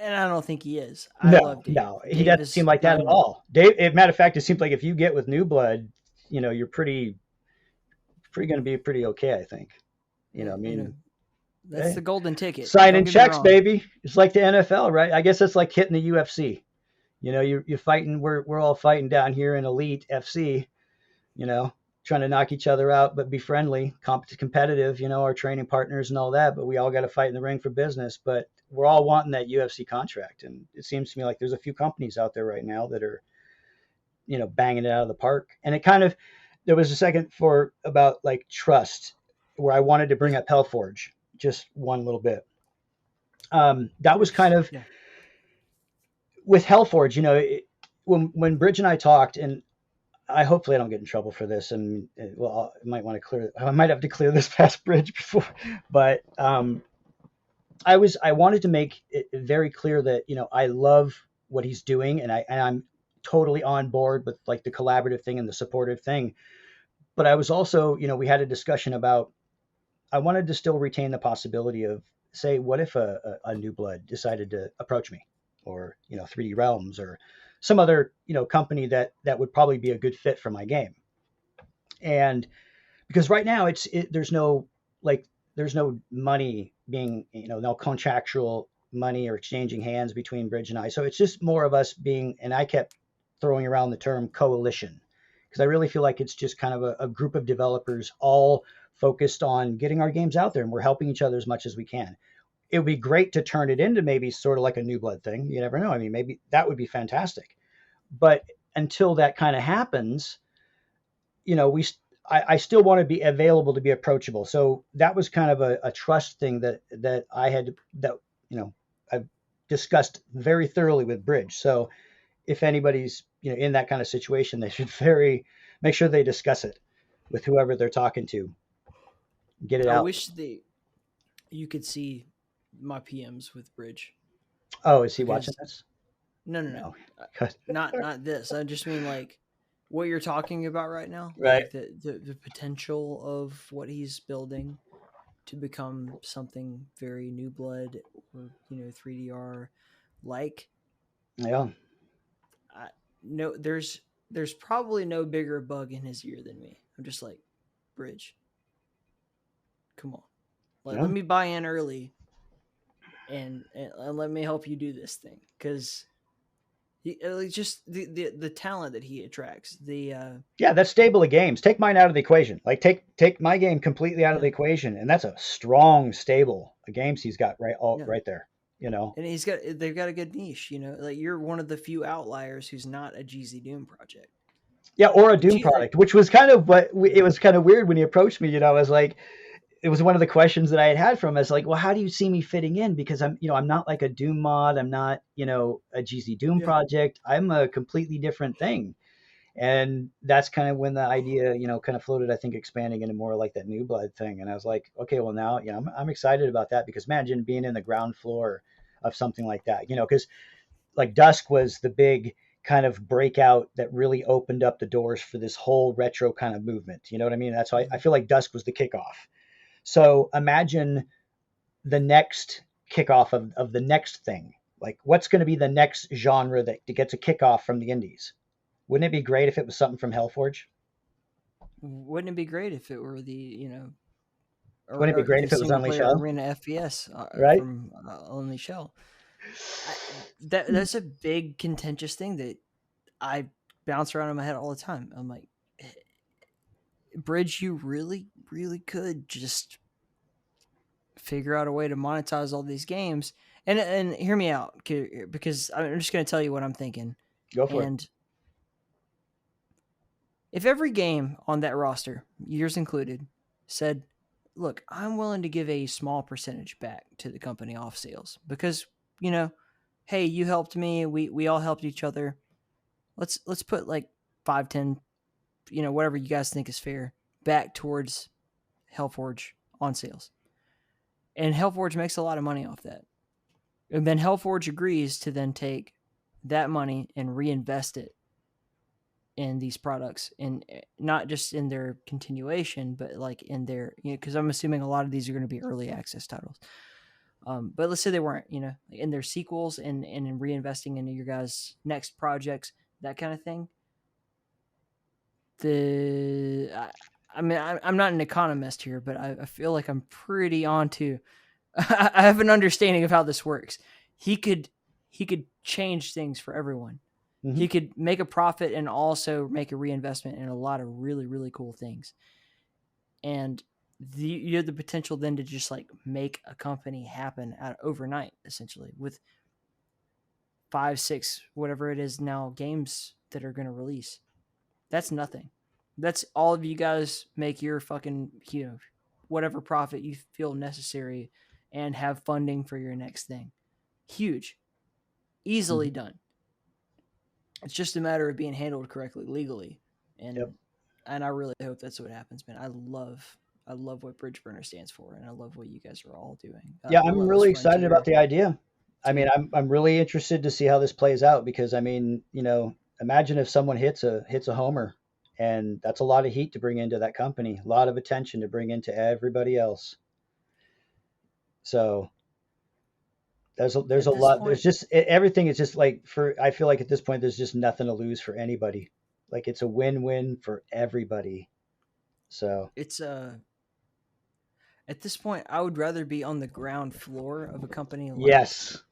And I don't think he is. I No, love Dave. no, he Dave doesn't seem is like that at I'm all. Dave, as a matter of fact, it seems like if you get with New Blood, you're pretty going to be pretty okay, I think. I yeah, mean, that's hey, the golden ticket. signing Don't get me checks, wrong. baby. It's like the NFL, right? I guess it's like hitting the UFC. You're fighting. We're all fighting down here in Elite FC. You know, trying to knock each other out, but be friendly, competitive. Our training partners and all that. But we all got to fight in the ring for business. But we're all wanting that UFC contract, and it seems to me like there's a few companies out there right now that are banging it out of the park. And it kind of there was a second for about like trust where I wanted to bring Yeah. up Hellforge just one little bit. That was kind Yes. of Yeah. with Hellforge. When Bridge and I talked, and hopefully I don't get in trouble for this, and well, I might have to clear this past Bridge before, but I wanted to make it very clear that I love what he's doing, and I'm totally on board with like the collaborative thing and the supportive thing. But I was also, we had a discussion about I wanted to still retain the possibility of, say, what if a New Blood decided to approach me, or 3D Realms, or some other company that would probably be a good fit for my game. And because right now there's no like there's no money being no contractual money or exchanging hands between Bridge and I. So it's just more of us being, and I kept throwing around the term coalition because I really feel like it's just kind of a group of developers all focused on getting our games out there, and we're helping each other as much as we can. It would be great to turn it into maybe sort of like a New Blood thing. You never know. I mean, maybe that would be fantastic. But until that kind of happens, we I still want to be available to be approachable. So that was kind of a trust thing that I had that I've discussed very thoroughly with Bridge. So if anybody's in that kind of situation, they should very make sure they discuss it with whoever they're talking to. Get it I out. wish you could see my PMs with Bridge, Oh, is he watching because this? no, No. Good. not this. I just mean like what you're talking about right now, Right. like the potential of what he's building to become something very New Blood or 3DR like. Yeah. I, no, there's probably no bigger bug in his ear than me. I'm just like, Bridge, come on, let Yeah. me buy in early, and let me help you do this thing, because just the talent that he attracts. Yeah, that's stable of games. Take mine out of the equation. Like take my game completely out of Yeah, the equation, and that's a strong stable of games he's got yeah, right there. You know. and they've got a good niche. Like you're one of the few outliers who's not a GZ Doom project. Yeah, or a Like Doom product, which was kind of it was kind of weird when he approached me. I was like, it was one of the questions that I had from him. I was like, well, how do you see me fitting in? Because I'm not like a Doom mod. I'm not, a GZ Doom yeah, project. I'm a completely different thing. And that's kind of when the idea, kind of floated, I think, expanding into more like that New Blood thing. And I was like, okay, well now, I'm excited about that because imagine being in the ground floor of something like that, because like Dusk was the big kind of breakout that really opened up the doors for this whole retro kind of movement. You know what I mean? That's why I feel like Dusk was the kickoff. So imagine the next kickoff of the next thing. Like, what's going to be the next genre that gets a kickoff from the indies? Wouldn't it be great if it was something from Hellforge? Wouldn't it be great if it were the Wouldn't it be or great the if it was single Unleash player Hell? Arena FPS Right? from Only Shell? That's a big contentious thing that I bounce around in my head all the time. I'm like, Bridge, you really, really could just figure out a way to monetize all these games. And hear me out, because I'm just going to tell you what I'm thinking. Go for it. And if every game on that roster, yours included, said, look, I'm willing to give a small percentage back to the company off sales because, hey, you helped me, we all helped each other. Let's put like 5, 10, whatever you guys think is fair back towards Hellforge on sales. And Hellforge makes a lot of money off that. And then Hellforge agrees to then take that money and reinvest it in these products, and not just in their continuation, but like in their, because I'm assuming a lot of these are going to be early access titles. But let's say they weren't, in their sequels and in reinvesting into your guys' next projects, that kind of thing. I'm not an economist here, but I feel like I'm pretty onto. I have an understanding of how this works. He could change things for everyone. Mm-hmm. He could make a profit and also make a reinvestment in a lot of really, really cool things. And you have the potential then to just like make a company happen overnight, essentially, with 5, 6, whatever it is now, games that are going to release. That's nothing. That's all of you guys make your fucking, whatever profit you feel necessary and have funding for your next thing. Huge. Easily done. It's just a matter of being handled correctly legally. And and I really hope that's what happens, man. I love what Bridgeburner stands for, and I love what you guys are all doing. Yeah, I'm really excited about the idea. I mean, I'm really interested to see how this plays out because I mean, imagine if someone hits a homer, and that's a lot of heat to bring into that company, a lot of attention to bring into everybody else. So there's a lot. There's just everything is just like I feel like at this point there's just nothing to lose for anybody. Like it's a win-win for everybody. So it's at this point I would rather be on the ground floor of a company like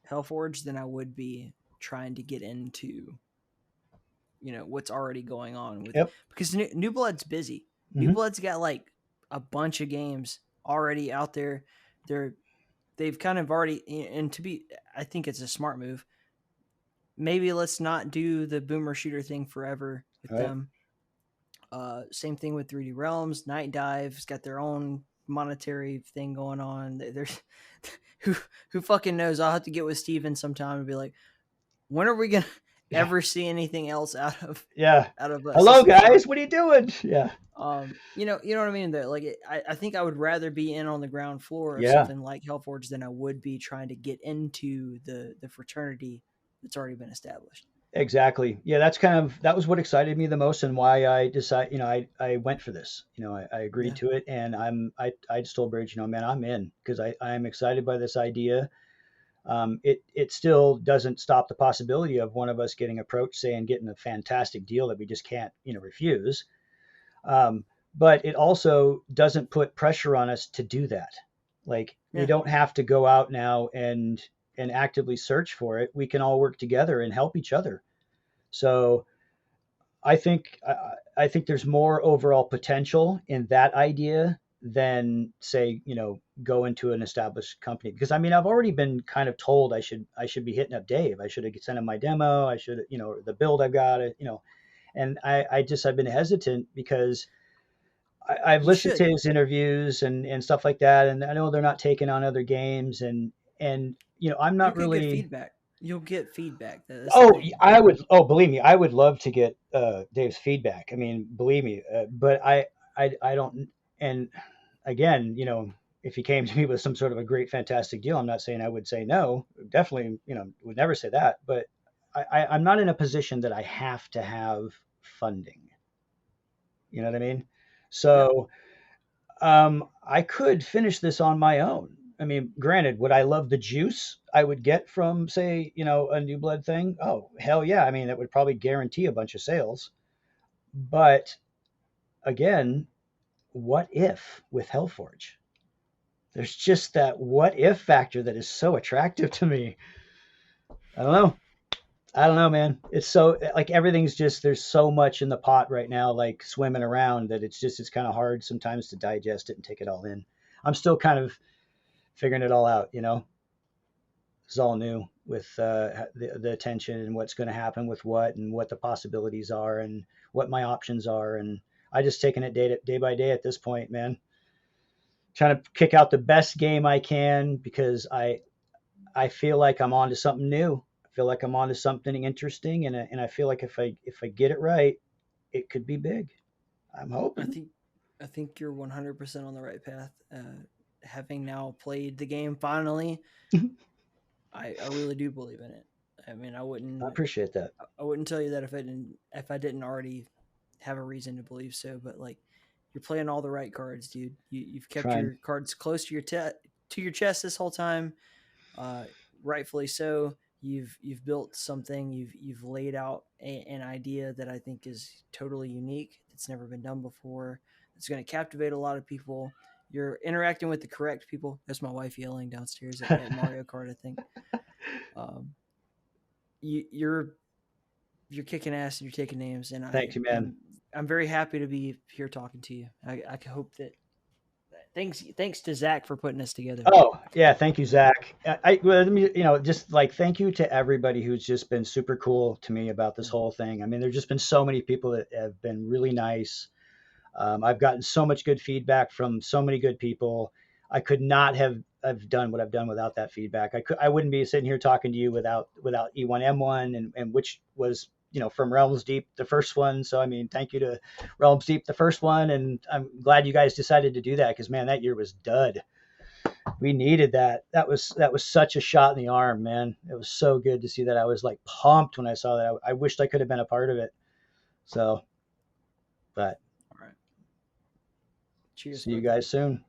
Hellforge than I would be trying to get into what's already going on with because New Blood's busy. New Blood's got like a bunch of games already out there. They've kind of already, and I think it's a smart move. Maybe let's not do the boomer shooter thing forever with them. Same thing with 3D Realms. Night Dive's got their own monetary thing going on. There's who fucking knows? I'll have to get with Steven sometime and be like, when are we gonna ever see anything else out of us? Hello guys, what are you doing? Yeah. You know what I mean? That like I think I would rather be in on the ground floor of something like Hellforge than I would be trying to get into the fraternity that's already been established. Exactly. Yeah, that was what excited me the most and why I decided, I went for this. I agreed to it, and I just told Bridge, man, I'm in because I'm excited by this idea. It still doesn't stop the possibility of one of us getting approached, say, and getting a fantastic deal that we just can't, refuse. But it also doesn't put pressure on us to do that. Like we don't have to go out now and actively search for it. We can all work together and help each other. So I think there's more overall potential in that idea than say, go into an established company. Because I mean, I've already been kind of told I should be hitting up Dave. I should have sent him my demo. I should, the build I've got, and I've been hesitant because I've listened to his interviews and stuff like that. And I know they're not taking on other games and I'm not really get feedback. You'll get feedback. I would. Oh, believe me, I would love to get Dave's feedback. I mean, believe me, but I don't. And again, if he came to me with some sort of a great, fantastic deal, I'm not saying I would say no. Definitely, would never say that. But I'm not in a position that I have to have funding. You know what I mean? Yep. So I could finish this on my own. I mean, granted, would I love the juice I would get from, say, a New Blood thing? Oh, hell yeah. I mean, that would probably guarantee a bunch of sales. But again, what if with Hellforge? There's just that what if factor that is so attractive to me. I don't know. I don't know, man. It's so like everything's just there's so much in the pot right now, like swimming around that it's kind of hard sometimes to digest it and take it all in. I'm still kind of figuring it all out. It's all new with the attention and what's going to happen with what and what the possibilities are and what my options are. And I just taking it day by day at this point, man. Trying to kick out the best game I can because I feel like I'm on to something new. I feel like I'm on to something interesting, and I feel like if I get it right, it could be big. I'm I hoping. think I think you're 100% on the right path. Having now played the game finally, I really do believe in it. I mean, I appreciate that. I wouldn't tell you that if I didn't already have a reason to believe so. But like, you're playing all the right cards, dude. You've kept Trying. your cards close to your chest this whole time. Uh, Rightfully so. You've built something. You've laid out an idea that I think is totally unique. That's never been done before. It's going to captivate a lot of people. You're interacting with the correct people. That's my wife yelling downstairs at Mario Kart, I think. Um, you're kicking ass and you're taking names, and Thank you, man. I'm very happy to be here talking to you. I hope that thanks to Zach for putting us together. Oh yeah, thank you, Zach. Well, let me, just like thank you to everybody who's just been super cool to me about this Yeah. whole thing. I mean, there's just been so many people that have been really nice. I've gotten so much good feedback from so many good people. I could not have done what I've done without that feedback. I wouldn't be sitting here talking to you without E1M1 and which was from Realms Deep, the first one. So I mean, thank you to Realms Deep, the first one, and I'm glad you guys decided to do that because man, that year was dud. We needed that. That was such a shot in the arm, man. It was so good to see that. I was like pumped when I saw that. I wished I could have been a part of it. So, but All right. Cheers, see you brother. guys soon.